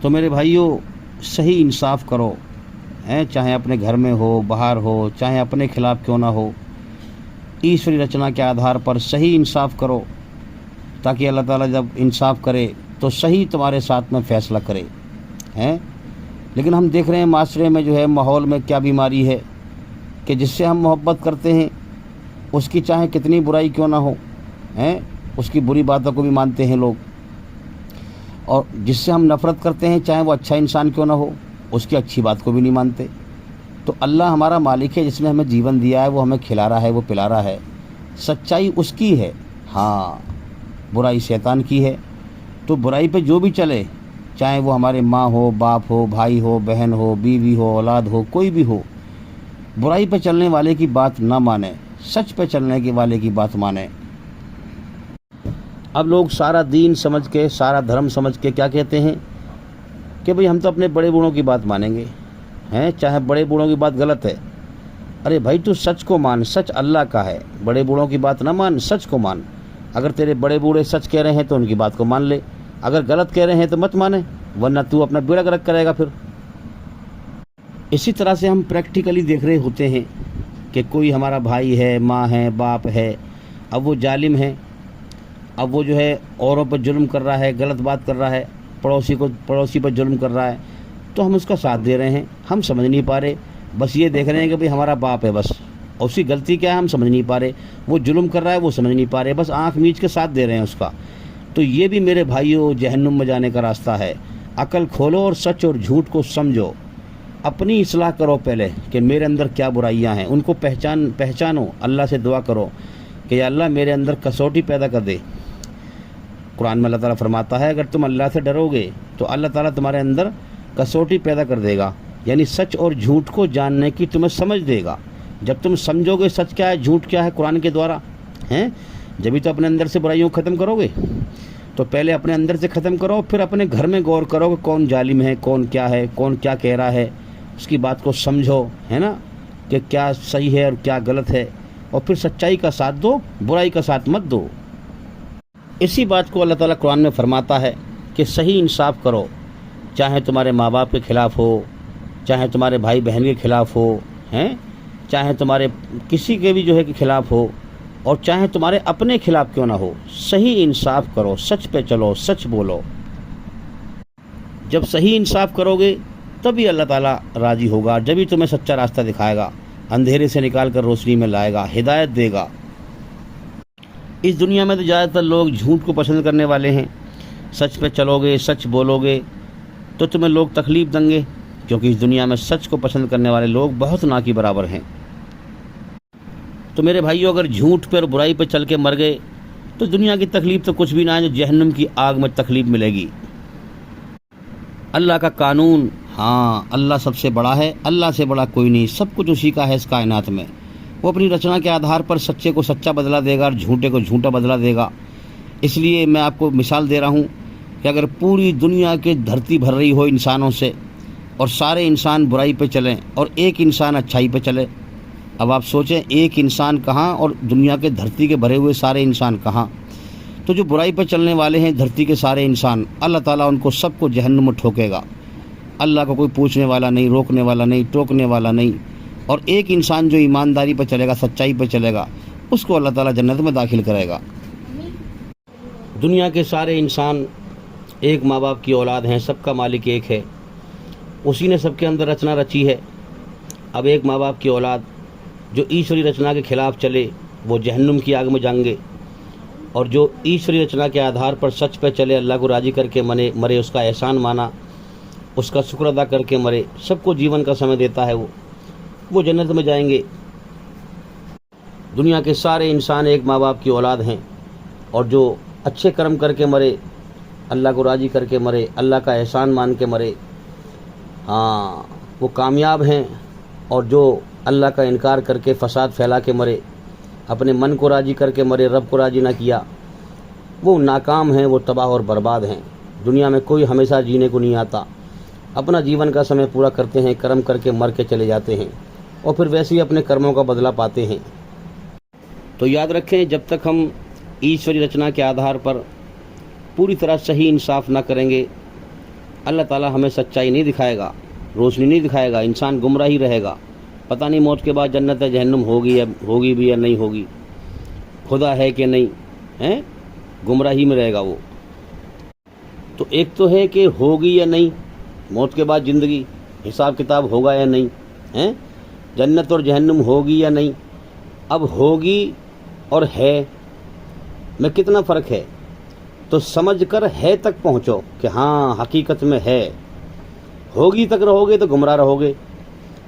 تو میرے بھائیوں صحیح انصاف کرو، چاہے اپنے گھر میں ہو، باہر ہو، چاہے اپنے خلاف کیوں نہ ہو، ایشوری رچنا کے آدھار پر صحیح انصاف کرو، تاکہ اللہ تعالیٰ جب انصاف کرے تو صحیح تمہارے ساتھ میں فیصلہ کرے لیکن ہم دیکھ رہے ہیں معاشرے میں جو ہے ماحول میں کیا بیماری ہے کہ جس سے ہم محبت کرتے ہیں اس کی چاہے کتنی برائی کیوں نہ ہو، اس کی بری باتوں کو بھی مانتے ہیں لوگ، اور جس سے ہم نفرت کرتے ہیں چاہے وہ اچھا انسان کیوں نہ ہو اس کی اچھی بات کو بھی نہیں مانتے۔ تو اللہ ہمارا مالک ہے جس نے ہمیں جیون دیا ہے، وہ ہمیں کھلا رہا ہے، وہ پلا رہا ہے، سچائی اس کی ہے، برائی شیطان کی ہے۔ تو برائی پہ جو بھی چلے، چاہے وہ ہمارے ماں ہو، باپ ہو، بھائی ہو، بہن ہو، بیوی ہو، اولاد ہو، کوئی بھی ہو، برائی پہ چلنے والے کی بات نہ مانے، سچ پہ چلنے کے والے کی بات مانے۔ اب لوگ سارا دین سمجھ کے، سارا دھرم سمجھ کے کیا کہتے ہیں کہ بھئی ہم تو اپنے بڑے بوڑھوں کی بات مانیں گے، چاہے بڑے بوڑھوں کی بات غلط ہے۔ ارے بھائی تو سچ کو مان، سچ اللہ کا ہے، بڑے بوڑھوں کی بات نہ مان، سچ کو مان۔ اگر تیرے بڑے بوڑھے سچ کہہ رہے ہیں تو ان کی بات کو مان لے، اگر غلط کہہ رہے ہیں تو مت مانے، ورنہ تو اپنا بیڑا غرق کرے گا پھر۔ اسی طرح سے ہم پریکٹیکلی دیکھ رہے ہوتے ہیں کہ کوئی ہمارا بھائی ہے، ماں ہے، باپ ہے، اب وہ ظالم ہے، اب وہ جو ہے اوروں پر ظلم کر رہا ہے، غلط بات کر رہا ہے، پڑوسی پر ظلم کر رہا ہے، تو ہم اس کا ساتھ دے رہے ہیں۔ ہم سمجھ نہیں پا رہے، بس یہ دیکھ رہے ہیں کہ بھئی ہمارا باپ ہے بس، اور اس کی غلطی کیا ہے ہم سمجھ نہیں پا رہے، وہ ظلم کر رہا ہے وہ سمجھ نہیں پا رہے، بس آنکھ میچ کے ساتھ دے رہے ہیں اس کا۔ تو یہ بھی میرے بھائیوں جہنم میں جانے کا راستہ ہے۔ عقل کھولو اور سچ اور جھوٹ کو سمجھو، اپنی اصلاح کرو پہلے کہ میرے اندر کیا برائیاں ہیں، ان کو پہچانو، اللہ سے دعا کرو کہ یا اللہ میرے اندر کسوٹی پیدا کر دے۔ قرآن میں اللہ تعالیٰ فرماتا ہے اگر تم اللہ سے ڈرو گے تو اللہ تعالیٰ تمہارے اندر کسوٹی پیدا کر دے گا، یعنی سچ اور جھوٹ کو جاننے کی تمہیں سمجھ دے گا۔ جب تم سمجھو گے سچ کیا ہے، جھوٹ کیا ہے قرآن کے دوارا، جبھی تو اپنے اندر سے برائیوں کو ختم کرو گے۔ تو پہلے اپنے اندر سے ختم کرو، پھر اپنے گھر میں غور کرو کہ کون ظالم ہے، کون کیا کہہ رہا ہے، اس کی بات کو سمجھو، کہ کیا صحیح ہے اور کیا غلط ہے، اور پھر سچائی کا ساتھ دو، برائی کا ساتھ مت دو۔ اسی بات کو اللہ تعالیٰ قرآن میں فرماتا ہے کہ صحیح انصاف کرو، چاہے تمہارے ماں باپ کے خلاف ہو، چاہے تمہارے بھائی بہن کے خلاف ہو، چاہے تمہارے کسی کے بھی جو ہے کے خلاف ہو، اور چاہے تمہارے اپنے خلاف کیوں نہ ہو، صحیح انصاف کرو، سچ پہ چلو، سچ بولو۔ جب صحیح انصاف کرو گے تبھی اللہ تعالیٰ راضی ہوگا، جبھی تمہیں سچا راستہ دکھائے گا، اندھیرے سے نکال کر روشنی میں لائے گا، ہدایت دے گا۔ اس دنیا میں تو زیادہ تر لوگ جھوٹ کو پسند کرنے والے ہیں، سچ پہ چلو گے، سچ بولو گے تو تمہیں لوگ تکلیف دیں گے، کیونکہ اس دنیا میں سچ کو پسند کرنے والے لوگ بہت نہ کے برابر ہیں۔ تو میرے بھائیوں اگر جھوٹ پہ اور برائی پہ چل کے مر گئے تو دنیا کی تکلیف تو کچھ بھی نہ ہے، جو جہنم کی آگ میں تکلیف ملے گی۔ اللہ کا قانون، اللہ سب سے بڑا ہے، اللہ سے بڑا کوئی نہیں، سب کچھ اسی کا ہے اس کائنات میں۔ وہ اپنی رچنا کے آدھار پر سچے کو سچا بدلہ دے گا اور جھوٹے کو جھوٹا بدلہ دے گا۔ اس لیے میں آپ کو مثال دے رہا ہوں کہ اگر پوری دنیا کی دھرتی بھر رہی ہو انسانوں سے اور سارے انسان برائی پہ چلیں اور ایک انسان اچھائی پہ چلے، اب آپ سوچیں ایک انسان کہاں اور دنیا کے دھرتی کے بھرے ہوئے سارے انسان کہاں۔ تو جو برائی پہ چلنے والے ہیں دھرتی کے سارے انسان، اللہ تعالیٰ ان کو سب کو جہنم میں ٹھوکے گا۔ اللہ کو کوئی پوچھنے والا نہیں، روکنے والا نہیں، ٹوکنے والا نہیں، اور ایک انسان جو ایمانداری پہ چلے گا، سچائی پہ چلے گا، اس کو اللہ تعالیٰ جنت میں داخل کرے گا۔ دنیا کے سارے انسان ایک ماں باپ کی اولاد ہیں، سب کا مالک ایک ہے، اسی نے سب کے اندر رچنا رچی ہے۔ اب ایک ماں باپ کی اولاد جو ایشوری رچنا کے خلاف چلے وہ جہنم کی آگ میں جائیں گے، اور جو ایشوری رچنا کے آدھار پر سچ پہ چلے، اللہ کو راضی کر کے مرے، اس کا احسان مانا، اس کا شکر ادا کر کے مرے، سب کو جیون کا سمے دیتا ہے، وہ جنت میں جائیں گے۔ دنیا کے سارے انسان ایک ماں باپ کی اولاد ہیں، اور جو اچھے کرم کر کے مرے، اللہ کو راضی کر کے مرے، اللہ کا احسان مان کے مرے، وہ کامیاب ہیں۔ اور جو اللہ کا انکار کر کے فساد پھیلا کے مرے، اپنے من کو راضی کر کے مرے، رب کو راضی نہ کیا، وہ ناکام ہیں، وہ تباہ اور برباد ہیں۔ دنیا میں کوئی ہمیشہ جینے کو نہیں آتا، اپنا جیون کا سمے پورا کرتے ہیں، کرم کر کے مر کے چلے جاتے ہیں، اور پھر ویسے ہی اپنے کرموں کا بدلہ پاتے ہیں۔ تو یاد رکھیں جب تک ہم ایشوری رچنا کے آدھار پر پوری طرح صحیح انصاف نہ کریں گے اللہ تعالیٰ ہمیں سچائی نہیں دکھائے گا، روشنی نہیں دکھائے گا، انسان گمراہ ہی رہے گا، پتہ نہیں موت کے بعد جنت ہے جہنم ہوگی بھی یا نہیں ہوگی، خدا ہے کہ نہیں ہے، گمراہی میں رہے گا وہ۔ تو ایک تو ہے کہ ہوگی یا نہیں موت کے بعد زندگی، حساب کتاب ہوگا یا نہیں ہے، جنت اور جہنم ہوگی یا نہیں۔ اب ہوگی اور ہے میں کتنا فرق ہے، تو سمجھ کر ہے تک پہنچو کہ ہاں حقیقت میں ہے، ہوگی تک رہو گے تو گمراہ رہو گے،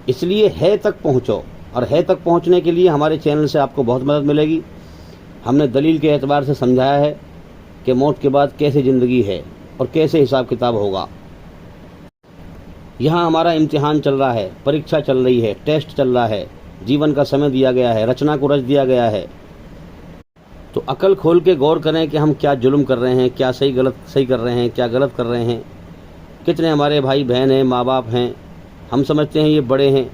اس لیے ہے تک پہنچو۔ اور ہے تک پہنچنے کے لیے ہمارے چینل سے آپ کو بہت مدد ملے گی۔ ہم نے دلیل کے اعتبار سے سمجھایا ہے کہ موت کے بعد کیسے زندگی ہے اور کیسے حساب کتاب ہوگا۔ یہاں ہمارا امتحان چل رہا ہے، پریکشا چل رہی ہے، ٹیسٹ چل رہا ہے، جیون کا سمے دیا گیا ہے، رچنا کو رچ دیا گیا ہے۔ تو عقل کھول کے غور کریں کہ ہم کیا ظلم کر رہے ہیں، کیا صحیح کر رہے ہیں، کیا غلط کر رہے ہیں۔ کتنے ہمارے بھائی بہن ہیں، ماں باپ ہیں، ہم سمجھتے ہیں یہ بڑے ہیں،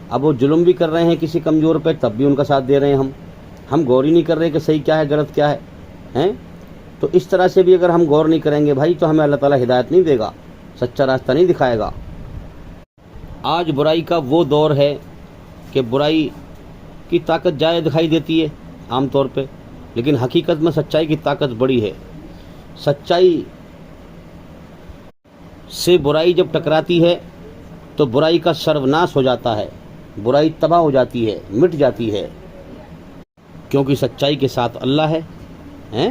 اب وہ ظلم بھی کر رہے ہیں کسی کمزور پہ، تب بھی ان کا ساتھ دے رہے ہیں ہم غور ہی نہیں کر رہے کہ صحیح کیا ہے غلط کیا ہے۔ تو اس طرح سے بھی اگر ہم غور نہیں کریں گے بھائی تو ہمیں اللہ تعالیٰ ہدایت نہیں دے گا، سچا راستہ نہیں دکھائے گا۔ آج برائی کا وہ دور ہے کہ برائی کی طاقت زیادہ دکھائی دیتی ہے عام طور پہ، لیکن حقیقت میں سچائی کی طاقت بڑی ہے۔ سچائی سے برائی جب ٹکراتی ہے تو برائی کا سروناش ہو جاتا ہے، برائی تباہ ہو جاتی ہے، مٹ جاتی ہے، کیونکہ سچائی کے ساتھ اللہ ہے۔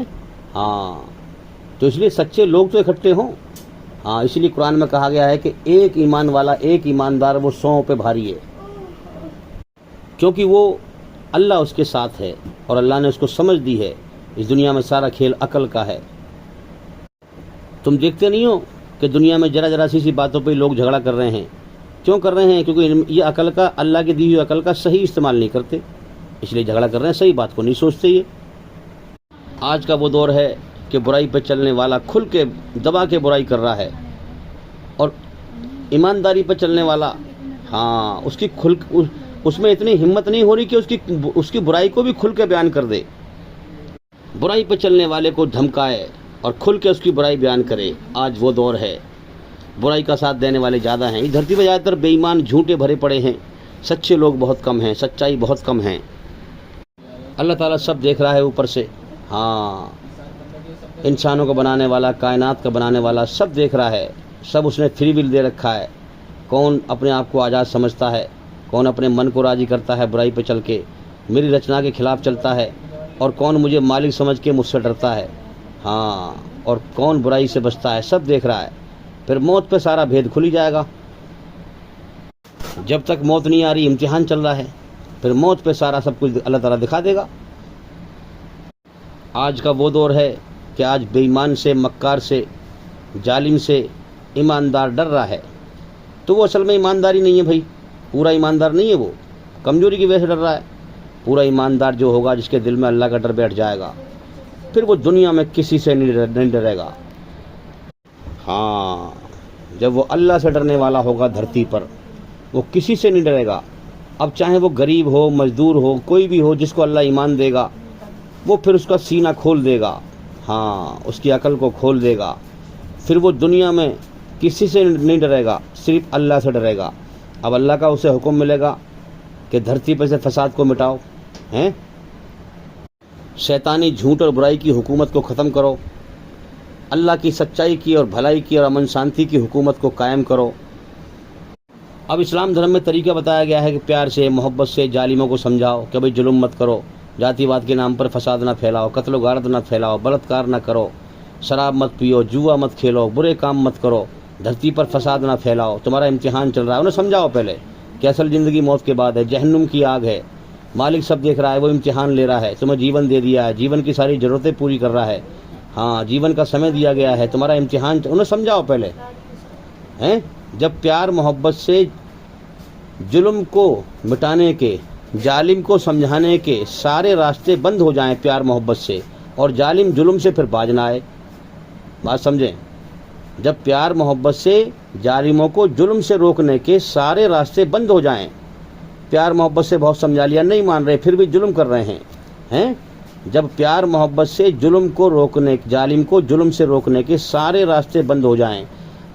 ہاں تو اس لیے سچے لوگ تو اکٹھے ہوں۔ ہاں اسی لیے قرآن میں کہا گیا ہے کہ ایک ایمان والا، ایک ایماندار وہ 100 پہ بھاری ہے، کیونکہ وہ اللہ اس کے ساتھ ہے اور اللہ نے اس کو سمجھ دی ہے۔ اس دنیا میں سارا کھیل عقل کا ہے۔ تم دیکھتے نہیں ہو کہ دنیا میں ذرا سی باتوں پہ لوگ جھگڑا کر رہے ہیں، کیوں کر رہے ہیں؟ کیونکہ یہ عقل کا، اللہ کی دی ہوئی عقل کا صحیح استعمال نہیں کرتے، اس لیے جھگڑا کر رہے ہیں، صحیح بات کو نہیں سوچتے۔ یہ آج کا وہ دور ہے کہ برائی پہ چلنے والا کھل کے دبا کے برائی کر رہا ہے، اور ایمانداری پہ چلنے والا ہاں اس میں اتنی ہمت نہیں ہو رہی کہ اس کی برائی کو بھی کھل کے بیان کر دے، برائی پہ چلنے والے کو دھمکائے اور کھل کے اس کی برائی بیان کرے۔ آج وہ دور ہے، برائی کا ساتھ دینے والے زیادہ ہیں۔ اس دھرتی پہ زیادہ تر بے ایمان جھوٹے بھرے پڑے ہیں، سچے لوگ بہت کم ہیں، سچائی بہت کم ہیں۔ اللہ تعالیٰ سب دیکھ رہا ہے اوپر سے، ہاں انسانوں کو بنانے والا، کائنات کا بنانے والا سب دیکھ رہا ہے، سب اس نے فری ول دے رکھا ہے۔ کون اپنے آپ کو آزاد سمجھتا ہے، کون اپنے من کو راضی کرتا ہے برائی پہ چل کے، میری رچنا کے خلاف چلتا ہے، اور کون مجھے مالک سمجھ کے مجھ سے ڈرتا ہے، ہاں اور کون برائی سے بچتا ہے، سب دیکھ رہا ہے۔ پھر موت پہ سارا بھید کھل ہی جائے گا۔ جب تک موت نہیں آ رہی امتحان چل رہا ہے، پھر موت پہ سارا سب کچھ اللہ تعالیٰ دکھا دے گا۔ آج کا وہ دور ہے کہ آج بے ایمان سے، مکار سے، ظالم سے ایماندار ڈر رہا ہے، تو وہ اصل میں ایمانداری نہیں ہے بھائی، پورا ایماندار نہیں ہے، وہ کمزوری کی وجہ سے ڈر رہا ہے۔ پورا ایماندار جو ہوگا، جس کے دل میں اللہ کا ڈر بیٹھ جائے گا، پھر وہ دنیا میں کسی سے نہیں ڈرے گا۔ ہاں جب وہ اللہ سے ڈرنے والا ہوگا دھرتی پر، وہ کسی سے نہیں ڈرے گا۔ اب چاہے وہ غریب ہو، مزدور ہو، کوئی بھی ہو، جس کو اللہ ایمان دے گا وہ پھر اس کا سینہ کھول دے گا، ہاں اس کی عقل کو کھول دے گا، پھر وہ دنیا میں کسی سے نہیں ڈرے گا، صرف اللہ سے ڈرے گا۔ اب اللہ کا اسے حکم ملے گا کہ دھرتی پہ سے فساد کو مٹاؤ، ہیں شیطانی جھوٹ اور برائی کی حکومت کو ختم کرو، اللہ کی سچائی کی اور بھلائی کی اور امن شانتی کی حکومت کو قائم کرو۔ اب اسلام دھرم میں طریقہ بتایا گیا ہے کہ پیار سے، محبت سے ظالموں کو سمجھاؤ کہ بھئی ظلم مت کرو، ذاتی واد کے نام پر فساد نہ پھیلاؤ، قتل و غارت نہ پھیلاؤ، بلاత్కాر نہ کرو، شراب مت پیو، جوا مت کھیلو، برے کام مت کرو، دھرتی پر فساد نہ پھیلاؤ، تمہارا امتحان چل رہا ہے۔ انہیں سمجھاؤ پہلے کہ اصل زندگی موت کے بعد ہے، جہنم کی آگ ہے، مالک سب دیکھ رہا ہے، وہ امتحان لے رہا ہے، تمہیں جیون دے دیا ہے، جیون کی ساری ضرورتیں پوری کر رہا ہے، ہاں جیون کا سمے دیا گیا ہے، تمہارا امتحان انہیں سمجھاؤ پہلے، ہیں جب پیار محبت سے ظلم کو مٹانے کے، ظالم کو سمجھانے کے سارے راستے بند ہو جائیں پیار محبت سے، اور ظالم ظلم سے پھر باز نہ آئے، بات سمجھیں، جب پیار محبت سے ظالموں کو ظلم سے روکنے کے سارے راستے بند ہو جائیں، پیار محبت سے بہت سمجھا لیا، نہیں مان رہے، پھر بھی ظلم کر رہے ہیں، جب پیار محبت سے ظلم کو روکنے، ظالم کو ظلم سے روکنے کے سارے راستے بند ہو جائیں،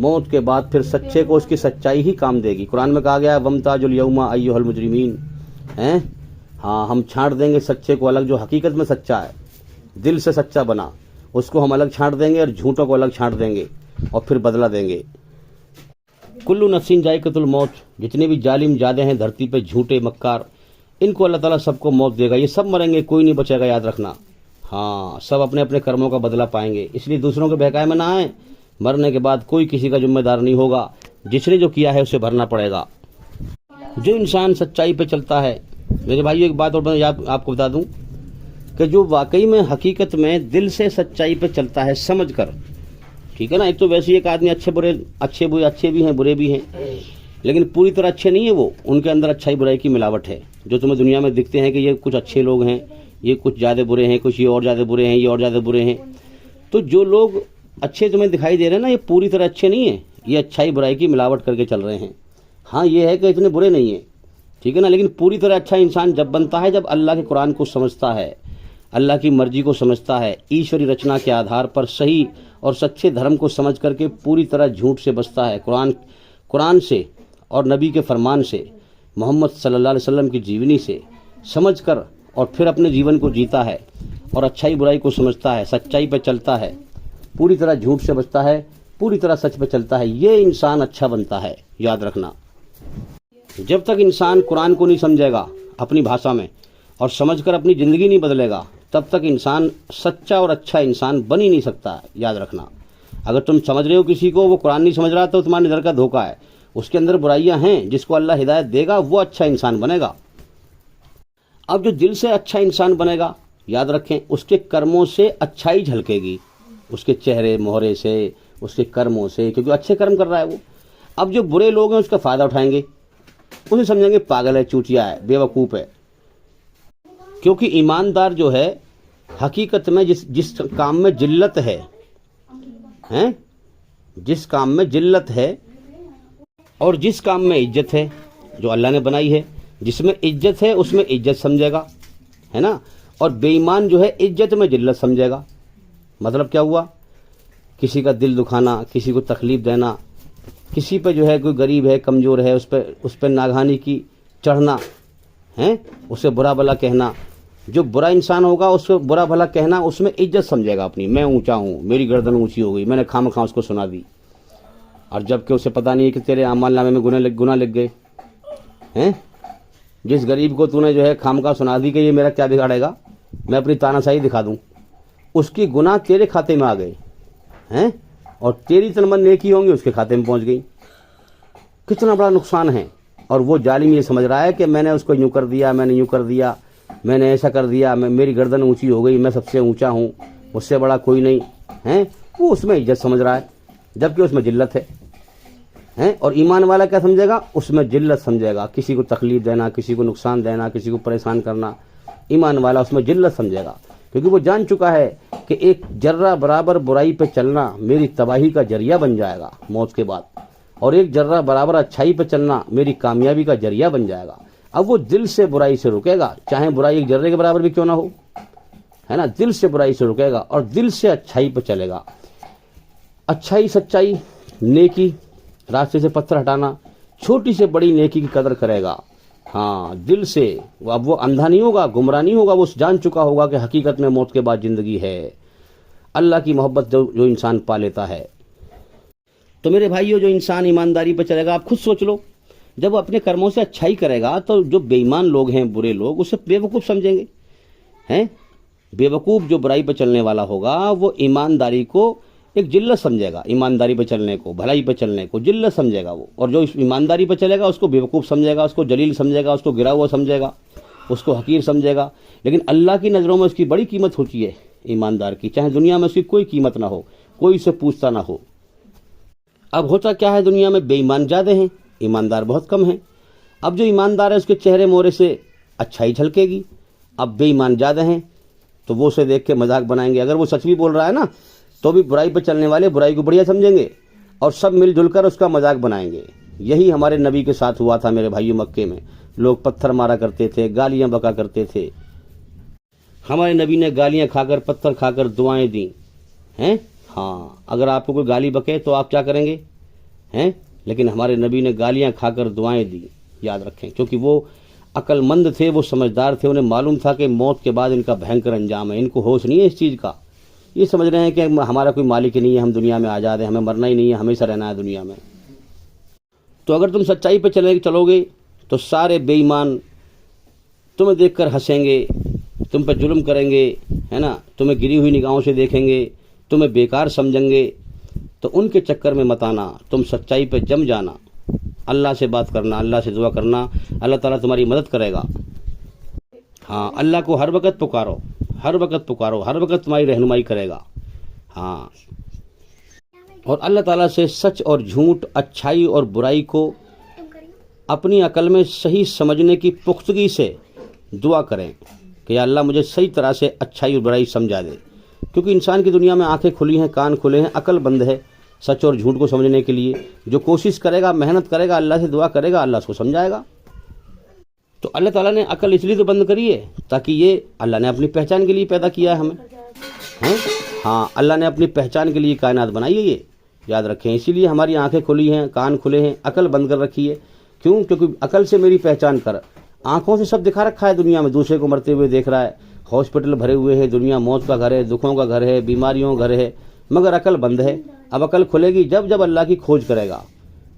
موت کے بعد پھر سچے کو اس کی سچائی ہی کام دے گی. قرآن میں کہا گیا ہے وَامْتَازُوا الْيَوْمَ أَيُّهَا الْمُجْرِمِينَ. ہاں ہم چھانٹ دیں گے سچے کو الگ, جو حقیقت میں سچا ہے, دل سے سچا بنا, اس کو ہم الگ چھانٹ دیں گے اور جھوٹوں کو الگ چھانٹ دیں گے اور پھر بدلہ دیں گے. کلو نفسین ذائقۃ الموت, جتنے بھی ظالم جادے ہیں دھرتی پہ, جھوٹے مکار, ان کو اللہ تعالیٰ سب کو موت دے گا. یہ سب مریں گے, کوئی نہیں بچے گا, یاد رکھنا. ہاں سب اپنے اپنے کرموں کا بدلہ پائیں گے, اس لیے دوسروں کے بہکائے میں نہ آئیں. مرنے کے بعد کوئی کسی کا ذمہ دار نہیں ہوگا, جس نے جو کیا ہے اسے بھرنا پڑے گا. جو انسان سچائی پہ چلتا ہے, میرے بھائیو ایک بات اور میں آپ کو بتا دوں کہ جو واقعی میں حقیقت میں دل سے سچائی پہ چلتا ہے سمجھ کر, ٹھیک ہے نا. ایک تو ویسے ایک آدمی اچھے بھی ہیں برے بھی ہیں, لیکن پوری طرح اچھے نہیں ہیں وہ, ان کے اندر اچھائی برائی کی ملاوٹ ہے. جو تمہیں دنیا میں دکھتے ہیں کہ یہ کچھ اچھے لوگ ہیں, یہ کچھ زیادہ برے ہیں, کچھ یہ اور زیادہ برے ہیں, یہ اور زیادہ برے ہیں, تو جو لوگ اچھے تمہیں دکھائی دے رہے ہیں نا, یہ پوری طرح اچھے نہیں ہیں, یہ اچھائی برائی کی ملاوٹ کر کے چل رہے ہیں. ہاں یہ ہے کہ اتنے برے نہیں ہیں, ٹھیک ہے نا, لیکن پوری طرح اچھا انسان جب بنتا ہے جب اللہ کے قرآن کو سمجھتا ہے, اللہ کی مرضی کو سمجھتا ہے, ایشوری رچنا کے آدھار پر صحیح اور سچے دھرم کو سمجھ کر کے پوری طرح جھوٹ سے بچتا ہے, قرآن سے اور نبی کے فرمان سے, محمد صلی اللہ علیہ وسلم کی جیونی سے سمجھ کر, اور پھر اپنے جیون کو جیتا ہے اور اچھائی برائی کو سمجھتا ہے, سچائی پہ چلتا ہے, پوری طرح جھوٹ سے بچتا ہے, پوری طرح سچ پہ چلتا ہے, یہ انسان اچھا بنتا ہے. یاد رکھنا, جب تک انسان قرآن کو نہیں سمجھے گا اپنی بھاشا میں اور سمجھ کر اپنی زندگی نہیں بدلے گا, تب تک انسان سچا اور اچھا انسان بن ہی نہیں سکتا ہے. یاد رکھنا, اگر تم سمجھ رہے ہو کسی کو وہ قرآن نہیں سمجھ رہا تو تمہارے نظر کا دھوکہ ہے, اس کے اندر برائیاں ہیں, جس کو اللہ ہدایت دے گا وہ اچھا انسان بنے گا. اب جو دل سے اچھا انسان بنے گا, یاد رکھیں اس کے کرموں سے اچھائی جھلکے گی, اس کے چہرے مہرے سے, اس کے کرموں سے, کیونکہ اچھے کرم کر رہا ہے وہ. اب جو برے لوگ ہیں اس کا فائدہ اٹھائیں گے, اسے سمجھیں گے پاگل ہے, چوٹیا ہے, بے وقوف ہے. کیونکہ ایماندار جو ہے حقیقت میں جس کام میں جلت ہے, جس کام میں جلت ہے اور جس کام میں عزت ہے, جو اللہ نے بنائی ہے, جس میں عزت ہے اس میں عزت سمجھے گا, ہے نا. اور بے ایمان جو ہے عزت میں جلت سمجھے گا. مطلب کیا ہوا, کسی کا دل دکھانا, کسی کو تکلیف دینا, کسی پہ جو ہے کوئی غریب ہے کمزور ہے اس پہ ناگہانی کی چڑھنا, اسے برا بھلا کہنا. جو برا انسان ہوگا اس کو برا بھلا کہنا, اس میں عزت سمجھے گا اپنی, میں اونچا ہوں, میری گردن اونچی ہو گئی, میں نے خام خواہ اس کو سنا دی. اور جب کہ اسے پتہ نہیں ہے کہ تیرے اعمال نامے میں گناہ لگ گئے ہیں. جس غریب کو تو نے جو ہے خام خواہ سنا دی کہ یہ میرا کیا بگاڑے گا, میں اپنی تاناشاہی دکھا دوں, اس کی گناہ تیرے کھاتے میں آ گئے ہیں, اور تیری تنمن نیکی ہوں گی اس کے کھاتے میں پہنچ گئی. کتنا بڑا نقصان ہے. اور وہ ظالم یہ سمجھ رہا ہے کہ میں نے اس کو یوں کر دیا, میں نے یوں کر دیا, میں نے ایسا کر دیا, میری گردن اونچی ہو گئی, میں سب سے اونچا ہوں, مجھ سے بڑا کوئی نہیں ہے. وہ اس میں عزت سمجھ رہا ہے, جبکہ اس میں ذلت ہے. اور ایمان والا کیا سمجھے گا, اس میں ذلت سمجھے گا, کسی کو تکلیف دینا, کسی کو نقصان دینا, کسی کو پریشان کرنا. ایمان والا اس میں ذلت سمجھے گا, کیونکہ وہ جان چکا ہے کہ ایک ذرہ برابر برائی پہ چلنا میری تباہی کا ذریعہ بن جائے گا موت کے بعد, اور ایک ذرہ برابر اچھائی پہ چلنا میری کامیابی کا ذریعہ بن جائے گا. اب وہ دل سے برائی سے رکے گا, چاہے برائی ایک ذرے کے برابر بھی کیوں نہ ہو, ہے نا. دل سے برائی سے رکے گا اور دل سے اچھائی پہ چلے گا. اچھائی, سچائی, نیکی, راستے سے پتھر ہٹانا, چھوٹی سے بڑی نیکی کی قدر کرے گا. ہاں دل سے. اب وہ اندھا نہیں ہوگا, گمراہ نہیں ہوگا, وہ جان چکا ہوگا کہ حقیقت میں موت کے بعد زندگی ہے. اللہ کی محبت جو انسان پا لیتا ہے. تو میرے بھائیو, جو انسان ایمانداری پہ چلے گا, آپ خود سوچ لو, جب وہ اپنے کرموں سے اچھائی کرے گا تو جو بے ایمان لوگ ہیں, برے لوگ, اسے بے وقوف سمجھیں گے. بے وقوف جو برائی پہ چلنے والا ہوگا وہ ایمانداری کو ایک ذلت سمجھے گا, ایمانداری پہ چلنے کو, بھلائی پہ چلنے کو ذلت سمجھے گا وہ. اور جو ایمانداری پہ چلے گا اس کو بے وقوف سمجھے گا, اس کو جلیل سمجھے گا, اس کو گرا ہوا سمجھے گا, اس کو حقیر سمجھے گا. لیکن اللہ کی نظروں میں اس کی بڑی قیمت ہوتی ہے ایماندار کی, چاہے دنیا میں اس کی کوئی قیمت نہ ہو, کوئی اسے پوچھتا نہ ہو. اب ہوتا کیا ہے, دنیا میں بے ایمان زیادہ ہیں, ایماندار بہت کم ہیں. اب جو ایماندار ہے اس کے چہرے مورے سے اچھائی جھلکے گی. اب بے ایمان زیادہ ہیں تو وہ اسے دیکھ کے مذاق بنائیں گے. اگر وہ سچ بھی بول رہا ہے نا تو بھی برائی پہ چلنے والے برائی کو بڑھیا سمجھیں گے اور سب مل جل کر اس کا مذاق بنائیں گے. یہی ہمارے نبی کے ساتھ ہوا تھا میرے بھائیو. مکے میں لوگ پتھر مارا کرتے تھے, گالیاں بکا کرتے تھے. ہمارے نبی نے گالیاں کھا کر, پتھر کھا کر دعائیں دیں ہیں. ہاں, اگر آپ کو کوئی گالی بکے تو آپ کیا کریں گے, ہیں، لیکن ہمارے نبی نے گالیاں کھا کر دعائیں دی، یاد رکھیں، کیونکہ وہ عقل مند تھے، وہ سمجھدار تھے، انہیں معلوم تھا کہ موت کے بعد ان کا بھینکر انجام ہے، ان کو ہوش نہیں ہے اس چیز کا، یہ سمجھ رہے ہیں کہ ہمارا کوئی مالک نہیں ہے، ہم دنیا میں آزاد ہیں، ہمیں مرنا ہی نہیں ہے، ہمیشہ رہنا ہے دنیا میں۔ تو اگر تم سچائی پہ چلو گے تو سارے بے ایمان تمہیں دیکھ کر ہنسیں گے، تم پہ ظلم کریں گے، ہے نا، تمہیں گری ہوئی نگاہوں سے دیکھیں گے، تمہیں بیکار سمجھیں گے، تو ان کے چکر میں مت آنا، تم سچائی پہ جم جانا، اللہ سے بات کرنا، اللہ سے دعا کرنا، اللہ تعالیٰ تمہاری مدد کرے گا۔ ہاں، اللہ کو ہر وقت پکارو، ہر وقت پکارو، ہر وقت تمہاری رہنمائی کرے گا۔ ہاں، اور اللہ تعالیٰ سے سچ اور جھوٹ، اچھائی اور برائی کو اپنی عقل میں صحیح سمجھنے کی پختگی سے دعا کریں کہ یا اللہ مجھے صحیح طرح سے اچھائی اور برائی سمجھا دے، کیونکہ انسان کی دنیا میں آنکھیں کھلی ہیں، کان کھلے ہیں، عقل بند ہے سچ اور جھوٹ کو سمجھنے کے لیے۔ جو کوشش کرے گا، محنت کرے گا، اللہ سے دعا کرے گا، اللہ اس کو سمجھائے گا۔ تو اللہ تعالیٰ نے عقل اس لیے تو بند کری ہے تاکہ یہ اللہ نے اپنی پہچان کے لیے پیدا کیا ہے ہمیں، ہاں، اللہ نے اپنی پہچان کے لیے کائنات بنائی ہے، یہ یاد رکھیں، اسی لیے ہماری آنکھیں کھلی ہیں، کان کھلے ہیں، عقل بند کر رکھی ہے۔ کیوں؟ کیونکہ عقل سے میری پہچان کر، آنکھوں سے سب دکھا رکھا ہے دنیا میں، دوسرے کو مرتے ہوئے دیکھ رہا ہے، ہاسپٹل بھرے ہوئے ہیں، دنیا موت کا گھر ہے، دکھوں کا گھر ہے، بیماریوں کا گھر ہے، مگر عقل بند ہے۔ اب عقل کھلے گی جب اللہ کی کھوج کرے گا،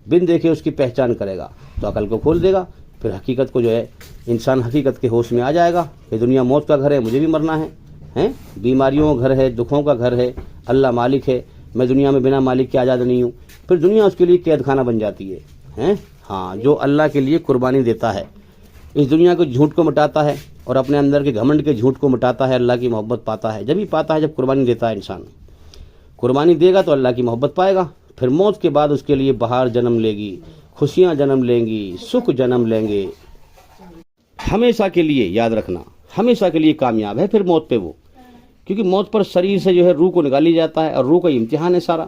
بن دیکھے اس کی پہچان کرے گا، تو عقل کو کھول دے گا، پھر حقیقت کو جو ہے انسان حقیقت کے ہوش میں آ جائے گا کہ دنیا موت کا گھر ہے، مجھے بھی مرنا ہے، بیماریوں کا گھر ہے، دکھوں کا گھر ہے، اللہ مالک ہے، میں دنیا میں بنا مالک کے آزاد نہیں ہوں، پھر دنیا اس کے لیے قید خانہ بن جاتی ہے۔ ہاں، جو اللہ کے لیے قربانی دیتا ہے، اس دنیا کو جھوٹ کو مٹاتا ہے اور اپنے اندر کے گھمنڈ کے جھوٹ کو مٹاتا ہے، اللہ کی محبت پاتا ہے، جب ہی پاتا ہے جب قربانی دیتا ہے انسان، قربانی دے گا تو اللہ کی محبت پائے گا، پھر موت کے بعد اس کے لیے بہار جنم لے گی، خوشیاں جنم لیں گی، سکھ جنم لیں گے، ہمیشہ کے لیے، یاد رکھنا، ہمیشہ کے لیے کامیاب ہے پھر موت پہ وہ، کیونکہ موت پر شریر سے جو ہے روح کو نکال لی جاتا ہے، اور روح کا امتحان ہے سارا۔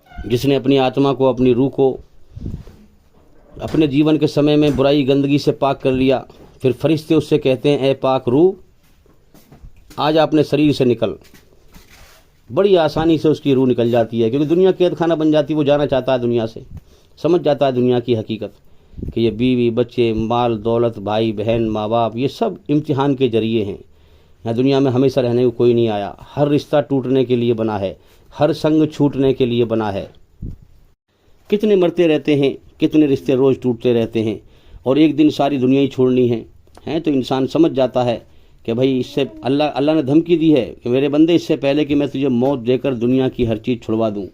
جس نے اپنی آتما کو، اپنی روح کو اپنے جیون کے سمے میں برائی گندگی سے پاک کر لیا، پھر فرشتے اس سے کہتے ہیں اے پاک روح آج اپنے شریر سے نکل، بڑی آسانی سے اس کی روح نکل جاتی ہے، کیونکہ دنیا قید خانہ بن جاتی ہے، وہ جانا چاہتا ہے دنیا سے، سمجھ جاتا ہے دنیا کی حقیقت کہ یہ بیوی بچے مال دولت بھائی بہن ماں باپ یہ سب امتحان کے ذریعے ہیں، یہاں دنیا میں ہمیشہ رہنے کو کوئی نہیں آیا، ہر رشتہ ٹوٹنے کے لیے بنا ہے، ہر سنگ چھوٹنے کے لیے بنا ہے، کتنے مرتے رہتے ہیں، کتنے رشتے روز ٹوٹتے رہتے ہیں، اور ایک دن ساری دنیا ہی چھوڑنی ہے، تو انسان سمجھ جاتا ہے کہ بھائی اس سے اللہ نے دھمکی دی ہے کہ میرے بندے اس سے پہلے کہ میں تجھے موت دے کر دنیا کی ہر چیز چھڑوا دوں،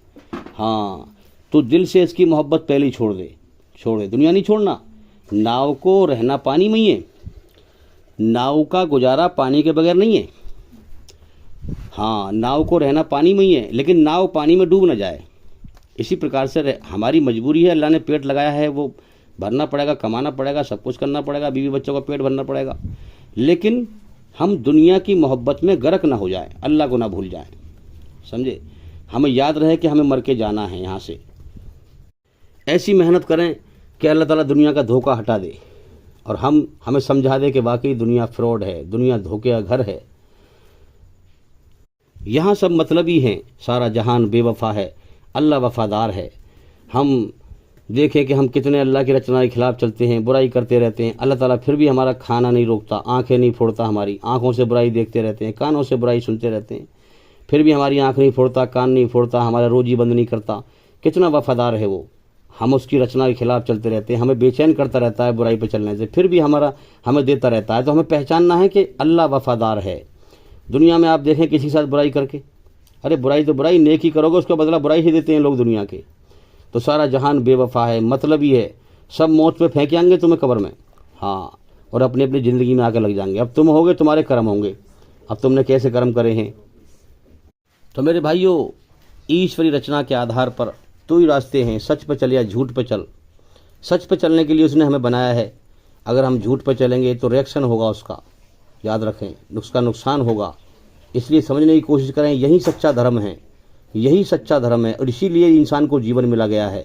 ہاں تو دل سے اس کی محبت پہلے ہی چھوڑ دے، دنیا نہیں چھوڑنا، ناؤ کو رہنا پانی میں ہی ہے، ناؤ کا گزارا پانی کے بغیر نہیں ہے، ہاں ناؤ کو رہنا پانی میں ہی ہے، لیکن ناؤ پانی میں ڈوب نہ جائے، اسی پرکار سے ہماری مجبوری ہے، اللہ نے پیٹ لگایا ہے وہ بھرنا پڑے گا، کمانا پڑے گا، سب کچھ کرنا پڑے گا، بیوی بچوں کا پیٹ بھرنا پڑے گا، لیکن ہم دنیا کی محبت میں غرق نہ ہو جائیں، اللہ کو نہ بھول جائیں، سمجھے، ہمیں یاد رہے کہ ہمیں مر کے جانا ہے یہاں سے، ایسی محنت کریں کہ اللہ تعالیٰ دنیا کا دھوکہ ہٹا دے اور ہمیں سمجھا دے کہ واقعی دنیا فراڈ ہے، دنیا دھوکے کا گھر ہے، یہاں سب مطلبی ہیں، سارا جہان بے وفا ہے، اللہ وفادار ہے، ہم دیکھیں کہ ہم کتنے اللہ کی رچنا کے خلاف چلتے ہیں، برائی کرتے رہتے ہیں، اللہ تعالیٰ پھر بھی ہمارا کھانا نہیں روکتا، آنکھیں نہیں پھوڑتا، ہماری آنکھوں سے برائی دیکھتے رہتے ہیں، کانوں سے برائی سنتے رہتے ہیں، پھر بھی ہماری آنکھ نہیں پھوڑتا، کان نہیں پھوڑتا، ہمارا روزی بند نہیں کرتا، کتنا وفادار ہے وہ، ہم اس کی رچنا کے خلاف چلتے رہتے ہیں، ہمیں بے چین کرتا رہتا ہے برائی پہ چلنے سے، پھر بھی ہمیں دیتا رہتا ہے، تو ہمیں پہچاننا ہے کہ اللہ وفادار ہے۔ دنیا میں آپ دیکھیں کسی کے ساتھ برائی کر کے، ارے برائی تو برائی، نیکی کرو گے اس کا بدلہ برائی ہی دیتے ہیں لوگ دنیا کے، تو سارا جہان بے وفا ہے، مطلبی ہے، سب موت پہ پھینک آئیں گے تمہیں قبر میں، ہاں، اور اپنی زندگی میں آ کے لگ جائیں گے، اب تم ہوگے تمہارے کرم ہوں گے، اب تم نے کیسے کرم کرے ہیں۔ تو میرے بھائیوں، ایشوری رچنا کے آدھار پر دو ہی راستے ہیں، سچ پہ چل یا جھوٹ پہ چل۔ سچ پہ چلنے کے لیے اس نے ہمیں بنایا ہے، اگر ہم جھوٹ پہ چلیں گے تو ریئیکشن ہوگا اس کا، یاد رکھیں، اس کا نقصان ہوگا، اس لیے سمجھنے کی کوشش کریں، یہی سچا دھرم ہے، یہی سچا دھرم ہے، اور اسی لیے انسان کو جیون ملا گیا ہے،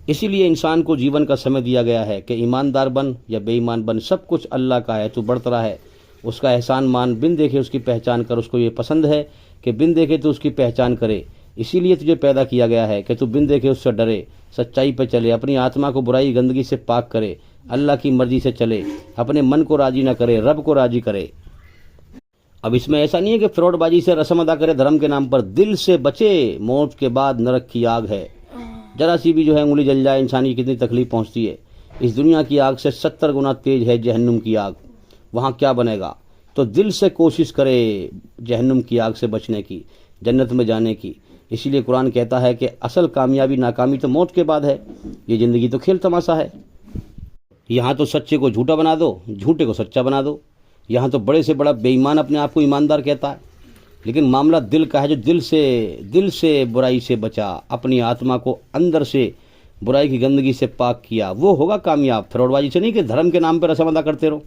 اسی لیے انسان کو جیون کا سمے دیا گیا ہے کہ ایماندار بن یا بے ایمان بن، سب کچھ اللہ کا ہے، تو برترا ہے، اس کا احسان مان، بن دیکھے اس کی پہچان کر، اس کو یہ پسند ہے کہ بن دیکھے تو اس کی پہچان کرے، اسی لیے تجھے پیدا کیا گیا ہے کہ تو بن دیکھے اس سے ڈرے، سچائی پہ چلے، اپنی آتما کو برائی گندگی سے پاک کرے، اللہ کی مرضی سے چلے، اپنے من کو راضی نہ کرے، رب کو راضی کرے۔ اب اس میں ایسا نہیں ہے کہ فراڈ بازی سے رسم ادا کرے دھرم کے نام پر، دل سے بچے، موت کے بعد نرک کی آگ ہے، ذرا سی بھی جو ہے انگلی جل جائے انسانی کی کتنی تکلیف پہنچتی ہے۔ اس دنیا کی آگ سے 70 گنا تیز ہے جہنم کی آگ، وہاں کیا بنے گا؟ تو دل سے کوشش کرے جہنم کی آگ سے بچنے کی، جنت میں جانے کی۔ اسی لیے قرآن کہتا ہے کہ اصل کامیابی ناکامی تو موت کے بعد ہے، یہ زندگی تو کھیل تماشا ہے۔ یہاں تو سچے کو جھوٹا بنا دو، جھوٹے کو سچا بنا دو، یہاں تو بڑے سے بڑا بے ایمان اپنے آپ کو ایماندار کہتا ہے، لیکن معاملہ دل کا ہے۔ جو دل سے برائی سے بچا، اپنی آتما کو اندر سے برائی کی گندگی سے پاک کیا، وہ ہوگا کامیاب۔ فراڈ بازی سے نہیں کہ دھرم کے نام پہ رسم ادا کرتے رہو۔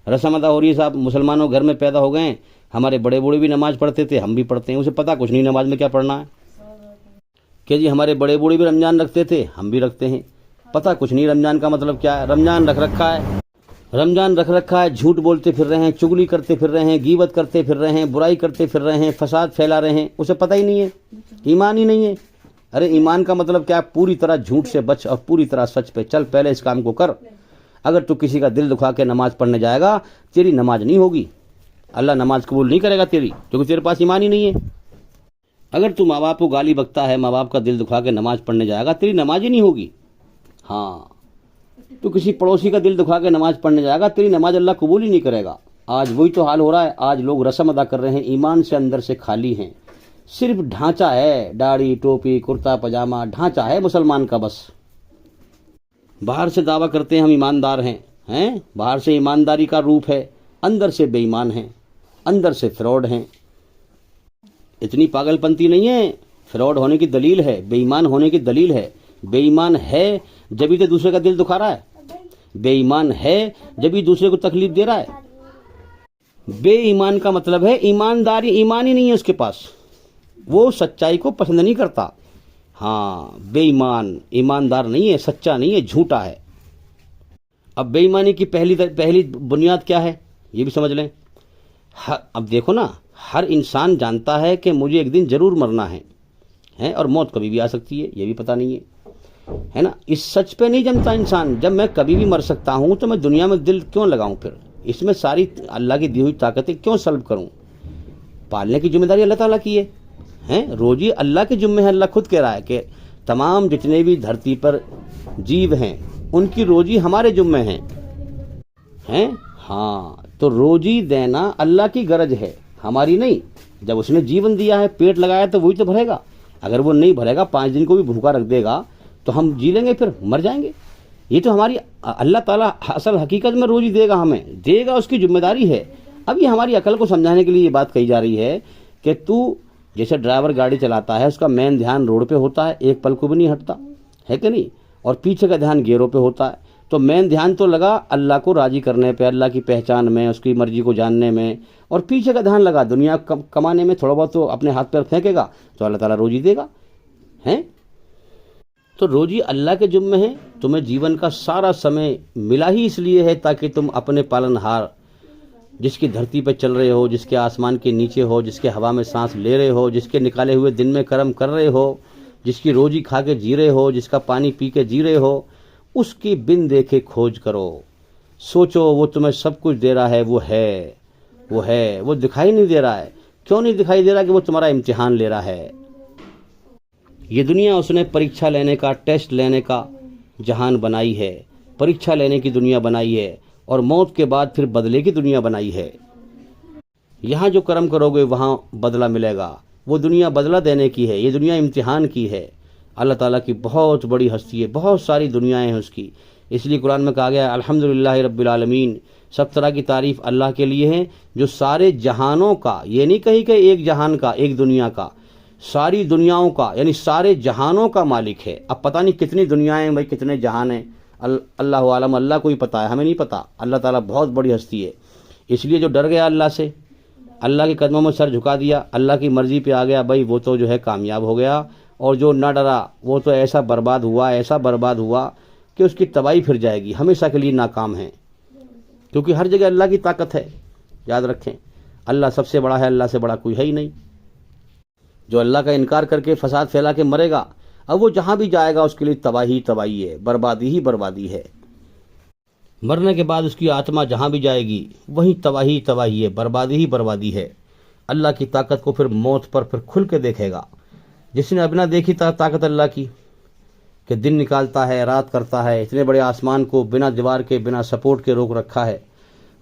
رسم ادا ہو رہی ہے صاحب، مسلمانوں گھر میں پیدا ہو گئے ہیں، ہمارے بڑے بوڑھے بھی نماز پڑھتے تھے، ہم بھی پڑھتے ہیں، اسے پتہ کچھ نہیں نماز میں کیا پڑھنا ہے۔ کہ جی ہمارے بڑے بوڑھے بھی رمضان رکھتے تھے، ہم بھی رکھتے ہیں، پتہ کچھ نہیں رمضان کا مطلب کیا ہے۔ رمضان رکھ رکھا ہے، جھوٹ بولتے پھر رہے ہیں، چگلی کرتے پھر رہے ہیں، غیبت کرتے پھر رہے ہیں، برائی کرتے پھر رہے ہیں، فساد پھیلا رہے ہیں، اسے پتہ ہی نہیں ہے، ایمان ہی نہیں ہے۔ ارے ایمان کا مطلب کیا ہے؟ پوری طرح جھوٹ سے بچ اور پوری طرح سچ پہ چل، پہلے اس کام کو کر۔ اگر تو کسی کا دل دکھا کے نماز پڑھنے جائے گا، تیری نماز نہیں ہوگی، اللہ نماز قبول نہیں کرے گا تیری، کیونکہ تیرے پاس ایمان ہی نہیں ہے۔ اگر تو ماں باپ کو گالی بکتا ہے، ماں باپ کا دل دکھا کے نماز پڑھنے جائے گا، تیری نماز ہی نہیں ہوگی۔ ہاں، تو کسی پڑوسی کا دل دکھا کے نماز پڑھنے جائے گا، تیری نماز اللہ قبول ہی نہیں کرے گا۔ آج وہی تو حال ہو رہا ہے، آج لوگ رسم ادا کر رہے ہیں، ایمان سے اندر سے خالی ہیں، صرف ڈھانچہ ہے، داڑھی ٹوپی کرتا پاجامہ، ڈھانچہ ہے مسلمان کا بس۔ باہر سے دعویٰ کرتے ہیں ہم ایماندار ہیں، باہر سے ایمانداری کا روپ ہے، اندر سے بے ایمان ہیں، اندر سے فراڈ ہیں۔ اتنی پاگل پنتی نہیں ہے، فراڈ ہونے کی دلیل ہے، بے ایمان ہونے کی دلیل ہے۔ بے ایمان ہے جبھی تو دوسرے کا دل دکھا رہا ہے، بے ایمان ہے جبھی دوسرے کو تکلیف دے رہا ہے۔ بے ایمان کا مطلب ہے ایمانداری، ایمان ہی نہیں ہے اس کے پاس، وہ سچائی کو پسند نہیں کرتا۔ ہاں، بے ایمان ایماندار نہیں ہے، سچا نہیں ہے، جھوٹا ہے۔ اب بے ایمانی کی پہلی بنیاد کیا ہے یہ بھی سمجھ لیں۔ اب دیکھو نا، ہر انسان جانتا ہے کہ مجھے ایک دن ضرور مرنا ہے، اور موت کبھی بھی آ سکتی ہے، یہ بھی پتہ نہیں ہے نا۔ اس سچ پہ نہیں جمتا انسان، جب میں کبھی بھی مر سکتا ہوں تو میں دنیا میں دل کیوں لگاؤں؟ پھر اس میں ساری اللہ کی دی ہوئی طاقتیں کیوں سلب کروں؟ پالنے کی ذمہ داری اللہ تعالیٰ کی ہے، روزی اللہ کے ذمہ ہے۔ اللہ خود کہہ رہا ہے کہ تمام جتنے بھی دھرتی پر جیو ہیں ان کی روزی ہمارے ذمہ ہیں۔ ہاں، تو روزی دینا اللہ کی غرض ہے، ہماری نہیں۔ جب اس نے جیون دیا ہے، پیٹ لگایا تو وہی تو بھرے گا۔ اگر وہ نہیں بھرے گا، 5 دن کو بھی بھوکا رکھ دے گا تو ہم جی لیں گے، پھر مر جائیں گے۔ یہ تو ہماری اللہ تعالیٰ اصل حقیقت میں روزی دے گا، ہمیں دے گا، اس کی ذمہ داری ہے۔ اب یہ ہماری عقل کو سمجھانے کے لیے یہ بات کہی جا رہی ہے کہ تو جیسے ڈرائیور گاڑی چلاتا ہے، اس کا مین دھیان روڈ پہ ہوتا ہے، ایک پل کو بھی نہیں ہٹتا ہے کہ نہیں، اور پیچھے کا دھیان گیئروں پہ ہوتا ہے۔ تو مین دھیان تو لگا اللہ کو راضی کرنے پہ، اللہ کی پہچان میں، اس کی مرضی کو جاننے میں، اور پیچھے کا دھیان لگا دنیا کمانے میں، تھوڑا بہت تو اپنے ہاتھ پیر پھینکے گا تو اللہ تعالیٰ روزی دے گا۔ تو روزی اللہ کے ذمہ ہے۔ تمہیں جیون کا سارا سمے ملا ہی اس لیے ہے تاکہ تم اپنے پالن ہار، جس کی دھرتی پہ چل رہے ہو، جس کے آسمان کے نیچے ہو، جس کے ہوا میں سانس لے رہے ہو، جس کے نکالے ہوئے دن میں کرم کر رہے ہو، جس کی روزی کھا کے جی رہے ہو، جس کا پانی پی کے جی رہے ہو، اس کی بن دیکھے کھوج کرو، سوچو وہ تمہیں سب کچھ دے رہا ہے، وہ دکھائی نہیں دے رہا ہے۔ کیوں نہیں دکھائی دے رہا؟ کہ وہ تمہارا امتحان لے رہا ہے۔ یہ دنیا اس نے پریکشا لینے کا، ٹیسٹ لینے کا جہان بنائی ہے، پریکشا لینے کی دنیا بنائی ہے، اور موت کے بعد پھر بدلے کی دنیا بنائی ہے۔ یہاں جو کرم کرو گے وہاں بدلہ ملے گا، وہ دنیا بدلہ دینے کی ہے، یہ دنیا امتحان کی ہے۔ اللہ تعالیٰ کی بہت بڑی ہستی ہے، بہت ساری دنیایں ہیں اس کی، اس لیے قرآن میں کہا گیا ہے الحمدللہ رب العالمین، سب طرح کی تعریف اللہ کے لیے ہے جو سارے جہانوں کا، یہ نہیں کہی کہ ایک جہان کا، ایک دنیا کا، ساری دنیاؤں کا، یعنی سارے جہانوں کا مالک ہے۔ اب پتہ نہیں کتنی دنیایں بھائی، کتنے جہان ہیں، اللہ عالم، اللہ کو ہی پتہ ہے، ہمیں نہیں پتہ۔ اللہ تعالیٰ بہت بڑی ہستی ہے، اس لیے جو ڈر گیا اللہ سے، اللہ کے قدموں میں سر جھکا دیا، اللہ کی مرضی پہ آ گیا، بھائی وہ تو جو ہے کامیاب ہو گیا، اور جو نہ ڈرا وہ تو ایسا برباد ہوا کہ اس کی تباہی پھر جائے گی، ہمیشہ کے لیے ناکام ہے۔ کیونکہ ہر جگہ اللہ کی طاقت ہے، یاد رکھیں، اللہ سب سے بڑا ہے، اللہ سے بڑا کوئی ہے ہی نہیں۔ جو اللہ کا انکار کر کے فساد پھیلا کے مرے گا، اب وہ جہاں بھی جائے گا اس کے لیے تباہی تباہی ہے، بربادی ہی بربادی ہے۔ مرنے کے بعد اس کی آتما جہاں بھی جائے گی وہیں تباہی تباہی ہے، بربادی ہی بربادی ہے۔ اللہ کی طاقت کو پھر موت پر پھر کھل کے دیکھے گا۔ جس نے اب نہ دیکھی طاقت اللہ کی کہ دن نکالتا ہے، رات کرتا ہے، اتنے بڑے آسمان کو بنا دیوار کے بنا سپورٹ کے روک رکھا ہے،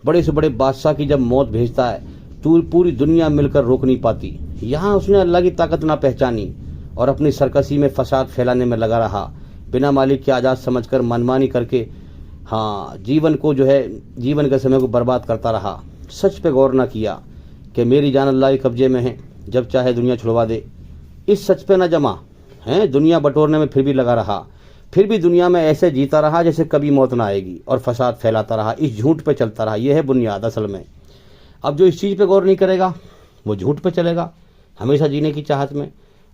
بڑے سے بڑے بادشاہ کی جب موت بھیجتا ہے تو پوری دنیا مل کر روک نہیں پاتی۔ یہاں اس نے اللہ کی طاقت نہ پہچانی اور اپنی سرکشی میں فساد پھیلانے میں لگا رہا، بنا مالک کے آزاد سمجھ کر منمانی کر کے جیون کو جیون کے سمے کو برباد کرتا رہا۔ سچ پہ غور نہ کیا کہ میری جان اللہ کے قبضے میں ہے، جب چاہے دنیا چھڑوا دے۔ اس سچ پہ نہ جمع دنیا بٹورنے میں پھر بھی لگا رہا، پھر بھی دنیا میں ایسے جیتا رہا جیسے کبھی موت نہ آئے گی، اور فساد پھیلاتا رہا، اس جھوٹ پہ چلتا رہا۔ یہ ہے بنیاد اصل میں۔ اب جو اس چیز پہ غور نہیں کرے گا وہ جھوٹ پہ چلے گا ہمیشہ جینے کی چاہت میں۔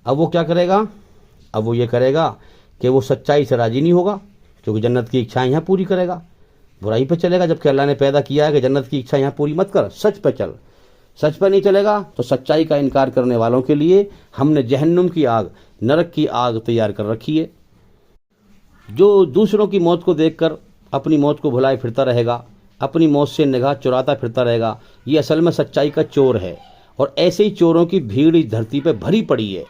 اب وہ کیا کرے گا؟ اب وہ یہ کرے گا کہ وہ سچائی سے راضی نہیں ہوگا، کیونکہ جنت کی اچھائیں یہاں پوری کرے گا، برائی پہ چلے گا، جبکہ اللہ نے پیدا کیا ہے کہ جنت کی اچھا یہاں پوری مت کر، سچ پہ چل۔ سچ پہ نہیں چلے گا تو سچائی کا انکار کرنے والوں کے لیے ہم نے جہنم کی آگ، نرک کی آگ تیار کر رکھی ہے۔ جو دوسروں کی موت کو دیکھ کر اپنی موت کو بھلائے پھرتا رہے گا، اپنی موت سے نگاہ چراتا پھرتا رہے گا، یہ اصل میں سچائی کا چور ہے، اور ایسے ہی چوروں کی بھیڑ اس دھرتی پہ بھری پڑی ہے،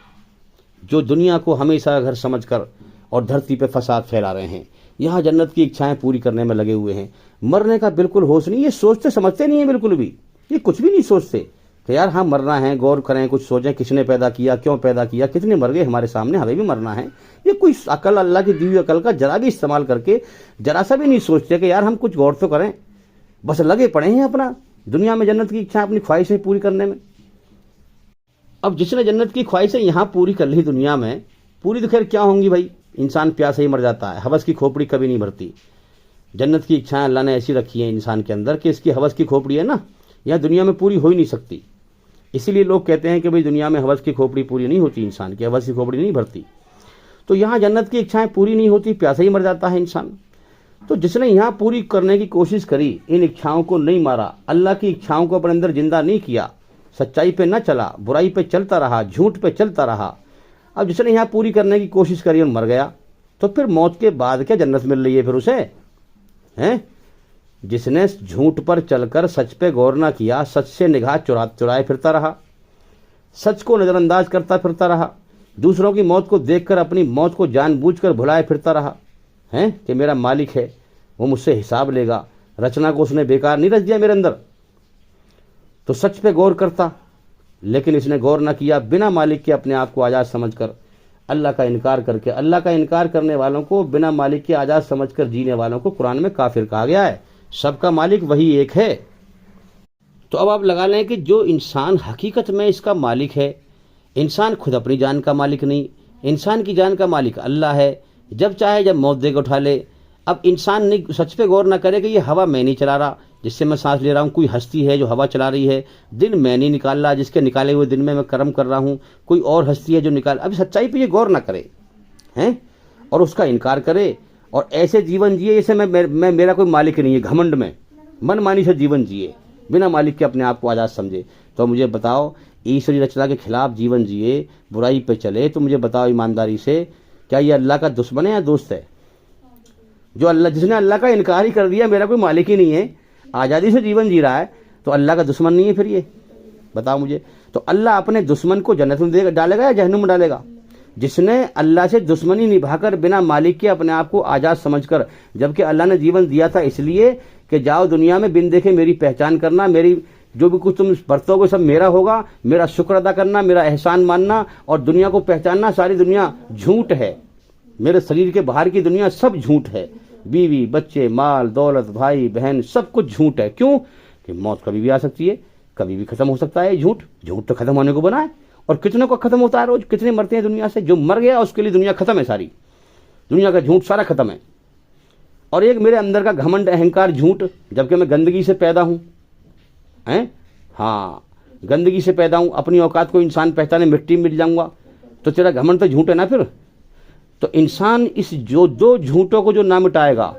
جو دنیا کو ہمیشہ گھر سمجھ کر اور دھرتی پہ فساد پھیلا رہے ہیں، یہاں جنت کی اچھائیں پوری کرنے میں لگے ہوئے ہیں۔ مرنے کا بالکل ہوش نہیں، یہ سوچتے سمجھتے نہیں ہیں بالکل بھی، یہ کچھ بھی نہیں سوچتے کہ یار ہاں مرنا ہے، غور کریں، کچھ سوچیں کس نے پیدا کیا، کیوں پیدا کیا، کتنے مر گئے ہمارے سامنے، ہمیں بھی مرنا ہے۔ یہ کوئی عقل، اللہ کی دی ہوئی عقل کا ذرا بھی استعمال کر کے ذرا سا بھی نہیں سوچتے کہ یار ہم کچھ غور تو کریں، بس لگے پڑے ہیں اپنا دنیا میں جنت کی اچھا اپنی خواہشیں پوری کرنے میں۔ اب جس نے جنت کی خواہشیں یہاں پوری کر لی دنیا میں، پوری تو خیر کیا ہوں گی بھائی، انسان پیاسے ہی مر جاتا ہے، ہوس کی کھوپڑی کبھی نہیں بھرتی۔ جنت کی اچھائیں اللہ نے ایسی رکھی ہیں انسان کے اندر کہ اس کی ہوس کی کھوپڑی ہے نا، یہاں دنیا میں پوری ہو ہی نہیں سکتی۔ اسی لیے لوگ کہتے ہیں کہ بھئی دنیا میں ہوس کی کھوپڑی پوری نہیں ہوتی، انسان کی ہوس کی کھوپڑی نہیں بھرتی، تو یہاں جنت کی اچھائیں پوری نہیں ہوتی، پیاسے ہی مر جاتا ہے انسان۔ تو جس نے یہاں پوری کرنے کی کوشش کری، ان اچھاؤں کو نہیں مارا، اللہ کی اچھاؤں کو اپنے اندر زندہ نہیں کیا، سچائی پہ نہ چلا، برائی پہ چلتا رہا، جھوٹ پہ چلتا رہا، اب جس نے یہاں پوری کرنے کی کوشش کری اور مر گیا، تو پھر موت کے بعد کیا جنت مل رہی ہے پھر اسے؟ جس نے جھوٹ پر چل کر سچ پہ غور نہ کیا، سچ سے نگاہ چرائے پھرتا رہا، سچ کو نظر انداز کرتا پھرتا رہا، دوسروں کی موت کو دیکھ کر اپنی موت کو جان بوجھ کر بھلائے پھرتا رہا کہ میرا مالک ہے، وہ مجھ سے حساب لے گا، رچنا کو اس نے بیکار نہیں رچ دیا میرے اندر، تو سچ پہ غور کرتا، لیکن اس نے غور نہ کیا، بنا مالک کے اپنے آپ کو آزاد سمجھ کر اللہ کا انکار کر کے، اللہ کا انکار کرنے والوں کو بنا مالک کے آزاد سمجھ کر جینے والوں کو قرآن میں کافر کہا گیا ہے۔ سب کا مالک وہی ایک ہے۔ تو اب آپ لگا لیں کہ جو انسان حقیقت میں اس کا مالک ہے، انسان خود اپنی جان کا مالک نہیں، انسان کی جان کا مالک اللہ ہے، جب چاہے جب موت دے کے اٹھا لے۔ اب انسان نہیں سچ پہ غور نہ کرے کہ یہ ہوا میں نہیں چلا رہا جس سے میں سانس لے رہا ہوں، کوئی ہستی ہے جو ہوا چلا رہی ہے، دن میں نہیں نکال رہا جس کے نکالے ہوئے دن میں کرم کر رہا ہوں، کوئی اور ہستی ہے جو نکال، اب سچائی پہ یہ غور نہ کرے اور اس کا انکار کرے اور ایسے جیون جیے جیسے میں میرا کوئی مالک نہیں ہے، گھمنڈ میں من مانی سے جیون جیے، بنا مالک کے اپنے آپ کو آزاد سمجھے۔ تو مجھے بتاؤ ایشوری رچنا کے خلاف جیون جیے، برائی پہ چلے، تو مجھے بتاؤ ایمانداری سے کیا یہ اللہ کا دشمن ہے یا دوست ہے؟ جس نے اللہ کا انکار ہی کر دیا، میرا کوئی مالک ہی نہیں ہے، آزادی سے جیون جی رہا ہے، تو اللہ کا دشمن نہیں ہے پھر یہ؟ بتاؤ مجھے۔ تو اللہ اپنے دشمن کو جنت میں ڈالے گا یا جہنم میں ڈالے گا؟ جس نے اللہ سے دشمنی نبھا کر بنا مالک کے اپنے آپ کو آزاد سمجھ کر، جبکہ اللہ نے جیون دیا تھا اس لیے کہ جاؤ دنیا میں بن دیکھے میری پہچان کرنا، میری جو بھی کچھ تم برتو گے سب میرا ہوگا، میرا شکر ادا کرنا، میرا احسان ماننا اور دنیا کو پہچاننا، ساری دنیا جھوٹ ہے، میرے شریر کے باہر کی دنیا سب جھوٹ ہے، بیوی بچے مال دولت بھائی بہن سب کچھ جھوٹ ہے۔ کیوں کہ موت کبھی بھی آ سکتی ہے، کبھی بھی ختم ہو سکتا ہے۔ جھوٹ تو ختم ہونے کو بنا ہے، اور کتنے کو ختم ہوتا ہے روز، کتنے مرتے ہیں دنیا سے، جو مر گیا اس کے لیے دنیا ختم ہے، ساری دنیا کا جھوٹ سارا ختم ہے۔ اور ایک میرے اندر کا گھمنڈ اہنکار جھوٹ، جبکہ میں گندگی سے پیدا ہوں، گندگی سے پیدا ہوں، اپنی اوقات کو انسان پہچانے مٹی میں مل جاؤں گا، تو تیرا گھمنڈ تو جھوٹ ہے نا پھر۔ تو انسان اس جو دو جھوٹوں کو جو نہ مٹائے گا،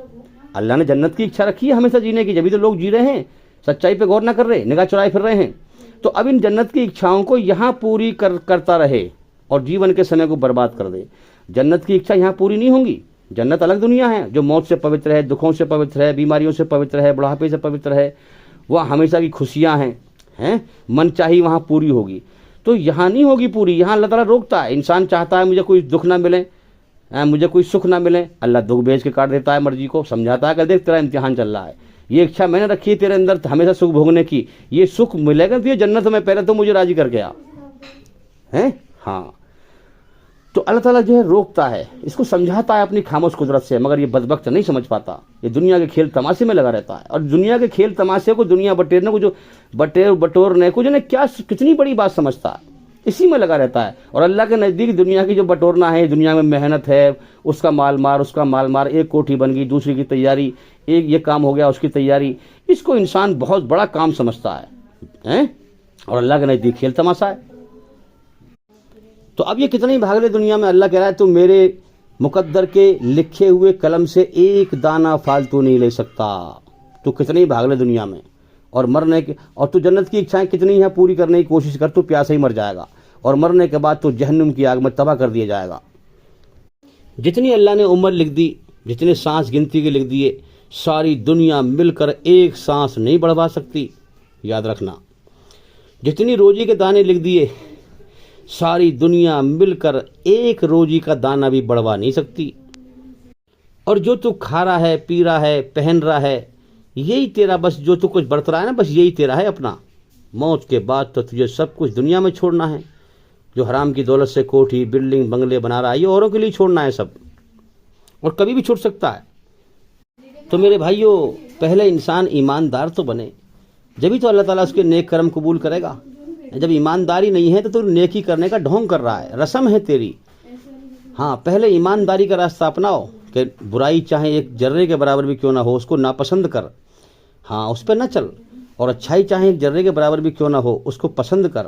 اللہ نے جنت کی اچھا رکھی ہے ہمیشہ جینے کی، جبھی تو لوگ جی رہے ہیں، سچائی پہ غور نہ کر رہے، نگاہ چرائے پھر رہے ہیں، تو اب ان جنت کی اچھاؤں کو یہاں پوری کرتا رہے اور جیون کے سمے کو برباد کر دے. جنت کی اچھا یہاں پوری نہیں ہوں گی. جنت الگ دنیا ہے جو موت سے پوتر ہے, دکھوں سے پوتر ہے, بیماریوں سے پوتر ہے, بڑھاپے سے پوتر ہے. وہ ہمیشہ کی خوشیاں ہیں, من چاہی وہاں پوری ہوگی. تو یہاں نہیں ہوگی پوری. یہاں اللہ تعالیٰ روکتا ہے. انسان چاہتا ہے مجھے کوئی دکھ نہ ملے, مجھے کوئی سکھ نہ ملے, اللہ دکھ بھیج کے کاٹ دیتا ہے مرضی کو. سمجھاتا ہے کہ دیکھ تیرا امتحان چل رہا ہے, یہ اچھا میں نے رکھی ہے تیرے اندر ہمیشہ سکھ بھوگنے کی, یہ سکھ ملے گا تجھے جنت میں, پہلے تو مجھے راضی کر کے آ. ہاں تو اللہ تعالیٰ جو ہے روکتا ہے, اس کو سمجھاتا ہے اپنی خاموش قدرت سے, مگر یہ بدبخت نہیں سمجھ پاتا. یہ دنیا کے کھیل تماشے میں لگا رہتا ہے, اور دنیا کے کھیل تماشے کو دنیا بٹیرنے کو جو بٹورنے کو جو کیا کتنی بڑی بات سمجھتا ہے, اسی میں لگا رہتا ہے. اور اللہ کے نزدیک دنیا کی جو بٹورنا ہے, دنیا میں محنت ہے, اس کا مال مار اس کا مال مار, ایک کوٹھی بن گئی دوسری کی تیاری, ایک یہ کام ہو گیا اس کی تیاری, اس کو انسان بہت بڑا کام سمجھتا ہے, اور اللہ کے نزدیک کھیل تماشا ہے. تو اب یہ کتنے بھاگ لے دنیا میں. اللہ کہہ رہا ہے تو میرے مقدر کے لکھے ہوئے قلم سے ایک دانہ فالتو نہیں لے سکتا. تو کتنے بھاگ لے دنیا میں, اور مرنے کے, اور تو جنت کی اچھائیں کتنی ہیں پوری کرنے کی کوشش کر, تو پیاسے ہی مر جائے گا, اور مرنے کے بعد تو جہنم کی آگ میں تباہ کر دیا جائے گا. جتنی اللہ نے عمر لکھ دی, جتنے سانس گنتی کے لکھ دیے, ساری دنیا مل کر ایک سانس نہیں بڑھوا سکتی, یاد رکھنا. جتنی روزی کے دانے لکھ دیے, ساری دنیا مل کر ایک روزی کا دانہ بھی بڑھوا نہیں سکتی. اور جو تو کھا رہا ہے, پی رہا ہے, پہن رہا ہے, یہی تیرا, بس جو تو کچھ برت رہا ہے نا, بس یہی تیرا ہے اپنا. موت کے بعد تو تجھے سب کچھ دنیا میں چھوڑنا ہے. جو حرام کی دولت سے کوٹھی بلڈنگ بنگلے بنا رہا ہے, یہ اوروں کے لیے چھوڑنا ہے سب, اور کبھی بھی چھوڑ سکتا ہے. تو میرے بھائیوں, پہلے انسان ایماندار تو بنے, جبھی تو اللہ تعالیٰ اس کے نیک کرم قبول کرے گا. جب ایمانداری نہیں ہے تو نیکی کرنے کا ڈھونگ کر رہا ہے, رسم ہے تیری. ہاں, پہلے ایمانداری کا راستہ اپناؤ, کہ برائی چاہے ایک ذرے کے برابر بھی کیوں نہ ہو اس کو ناپسند کر, ہاں اس پہ نہ چل. اور اچھائی چاہے ایک ذرے کے برابر بھی کیوں نہ ہو اس کو پسند کر,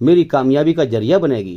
میری کامیابی کا ذریعہ بنے گی,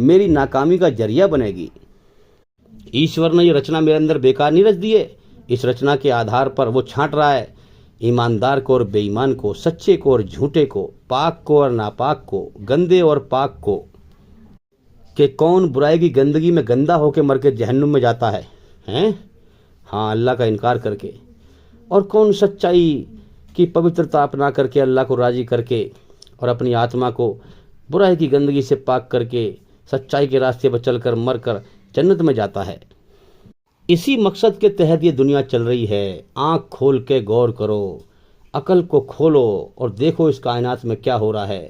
میری ناکامی کا ذریعہ بنے گی. ایشور نے یہ رچنا میرے اندر بیکار نہیں رچ دی ہے. اس رچنا کے آدھار پر وہ چھانٹ رہا ہے ایماندار کو اور بے ایمان کو, سچے کو اور جھوٹے کو, پاک کو اور ناپاک کو, گندے اور پاک کو, کہ کون برائی کی گندگی میں گندا ہو کے مر کے جہنم میں جاتا ہے, ہاں اللہ کا انکار کر کے, اور کون سچائی کی پوترتا اپنا کر کے اللہ کو راضی کر کے اور اپنی آتما کو برائی کی گندگی سے پاک کر کے سچائی کے راستے پر چل کر مر کر جنت میں جاتا ہے. اسی مقصد کے تحت یہ دنیا چل رہی ہے. آنکھ کھول کے غور کرو, عقل کو کھولو اور دیکھو اس کائنات میں کیا ہو رہا ہے.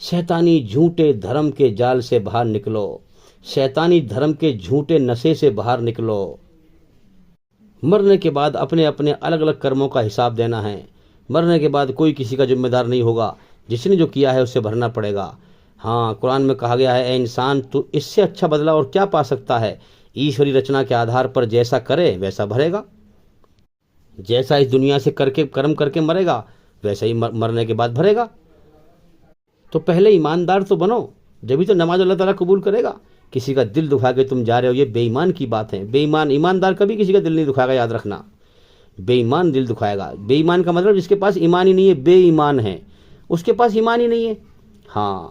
شیطانی جھوٹے دھرم کے جال سے باہر نکلو, شیطانی دھرم کے جھوٹے نشے سے باہر نکلو. مرنے کے بعد اپنے اپنے الگ الگ کرموں کا حساب دینا ہے. مرنے کے بعد کوئی کسی کا ذمہ دار نہیں ہوگا, جس نے جو کیا ہے اسے بھرنا پڑے گا. ہاں, قرآن میں کہا گیا ہے اے انسان تو اس سے اچھا بدلہ اور کیا پا سکتا ہے. ایشوری رچنا کے آدھار پر جیسا کرے ویسا بھرے گا. جیسا اس دنیا سے کرم کر کے مرے گا ویسا ہی مرنے کے بعد بھرے گا. تو پہلے ایماندار تو بنو, جبھی تو نماز اللہ تعالیٰ قبول کرے گا. کسی کا دل دکھا کے تم جا رہے ہو, یہ بے ایمان کی بات ہے. بے ایمان, ایماندار کبھی کسی کا دل نہیں دکھائے گا, یاد رکھنا. بے ایمان دل دکھائے گا. بے ایمان کا مطلب جس کے پاس ایمان ہی نہیں ہے, بے ایمان ہے, اس کے پاس ایمان ہی نہیں ہے. ہاں,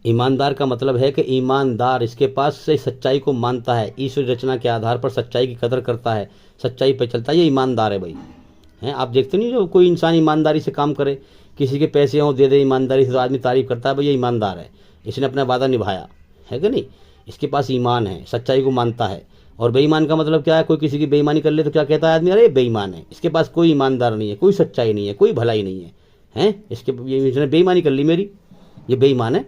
ایماندار کا مطلب ہے کہ ایماندار اس کے پاس سے سچائی کو مانتا ہے, ایشوری رچنا کے آدھار پر سچائی کی قدر کرتا ہے, سچائی پہ چلتا ہے, یہ ایماندار ہے بھائی. آپ دیکھتے نہیں جو کوئی انسان ایمانداری سے کام کرے, کسی کے پیسے ہوں دے دے ایمانداری سے, تو آدمی تعریف کرتا ہے بھائی یہ ایماندار ہے, اس نے اپنا وعدہ نبھایا ہے کہ نہیں. اس کے پاس ایمان ہے, سچائی کو مانتا ہے. اور بے ایمان کا مطلب کیا ہے, کوئی کسی کی بے ایمانی کر لے تو کیا کہتا ہے آدمی, ارے بے ایمان ہے, اس کے پاس کوئی ایماندار نہیں ہے, کوئی سچائی نہیں ہے, کوئی بھلائی نہیں ہے, اس نے بے ایمانی کر لی میری, یہ بے ایمان ہے.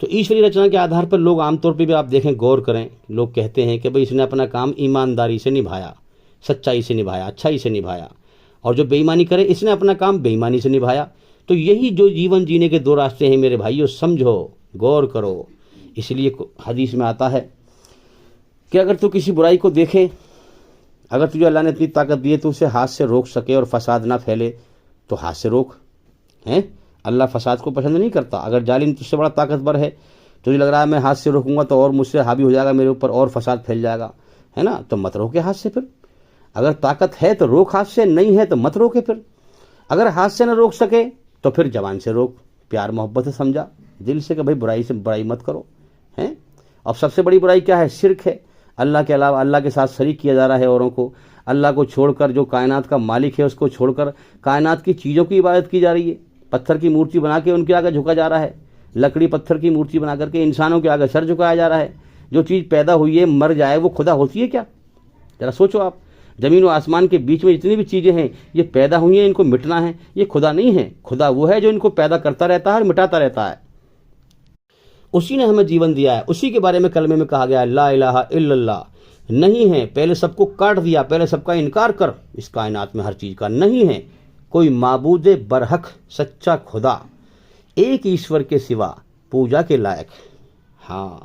تو ایشوری رچنا کے آدھار پر لوگ عام طور پہ بھی آپ دیکھیں, غور کریں, لوگ کہتے ہیں کہ بھئی اس نے اپنا کام ایمانداری سے نبھایا, سچائی سے نبھایا, اچھائی سے نبھایا. اور جو بے ایمانی کرے اس نے اپنا کام بے ایمانی سے نبھایا. تو یہی جو جیون جینے کے دو راستے ہیں میرے بھائیو, سمجھو, غور کرو. اس لیے حدیث میں آتا ہے کہ اگر تو کسی برائی کو دیکھے, اگر تجھے اللہ نے اتنی طاقت دی ہے تو اسے ہاتھ سے روک سکے اور فساد نہ پھیلے تو ہاتھ سے روک. اللہ فساد کو پسند نہیں کرتا. اگر ظالم تجھ سے بڑا طاقتور ہے, تجھے لگ رہا ہے میں ہاتھ سے روکوں گا تو اور مجھ سے حاوی ہو جائے گا, میرے اوپر اور فساد پھیل جائے گا, ہے نا, تو مت روکے ہاتھ سے. پھر اگر طاقت ہے تو روک ہاتھ سے، نہیں ہے تو مت روکے. پھر اگر ہاتھ سے نہ روک سکے تو پھر زبان سے روک، پیار محبت سے سمجھا، دل سے کہ بھائی برائی سے برائی مت کرو ہیں. اب سب سے بڑی برائی کیا ہے؟ شرک ہے. اللہ کے علاوہ اللہ کے ساتھ شریک کیا جا رہا ہے اوروں کو. اللہ کو چھوڑ کر، جو کائنات کا مالک ہے اس کو چھوڑ کر کائنات کی چیزوں کی عبادت کی جا رہی ہے. پتھر کی مورتی بنا کے ان کے آگے جھکا جا رہا ہے، لکڑی پتھر کی مورتی بنا کر کے انسانوں کے آگے سر جھکایا جا رہا ہے. جو چیز پیدا ہوئی ہے مر جائے وہ خدا ہوتی ہے کیا؟ ذرا سوچو آپ. زمین و آسمان کے بیچ میں جتنی بھی چیزیں ہیں یہ پیدا ہوئی ہیں، ان کو مٹنا ہے. یہ خدا نہیں ہے. خدا وہ ہے جو ان کو پیدا کرتا رہتا ہے اور مٹاتا رہتا ہے. اسی نے ہمیں جیون دیا ہے. اسی کے بارے میں کلمے میں کہا گیا ہے لا الہ الا اللہ. نہیں ہے، پہلے سب کو کاٹ دیا، پہلے سب کا انکار کر. اس کائنات میں ہر چیز کا نہیں ہے کوئی معبود برحق سچا خدا، ایک ایشور کے سوا پوجا کے لائق. ہاں،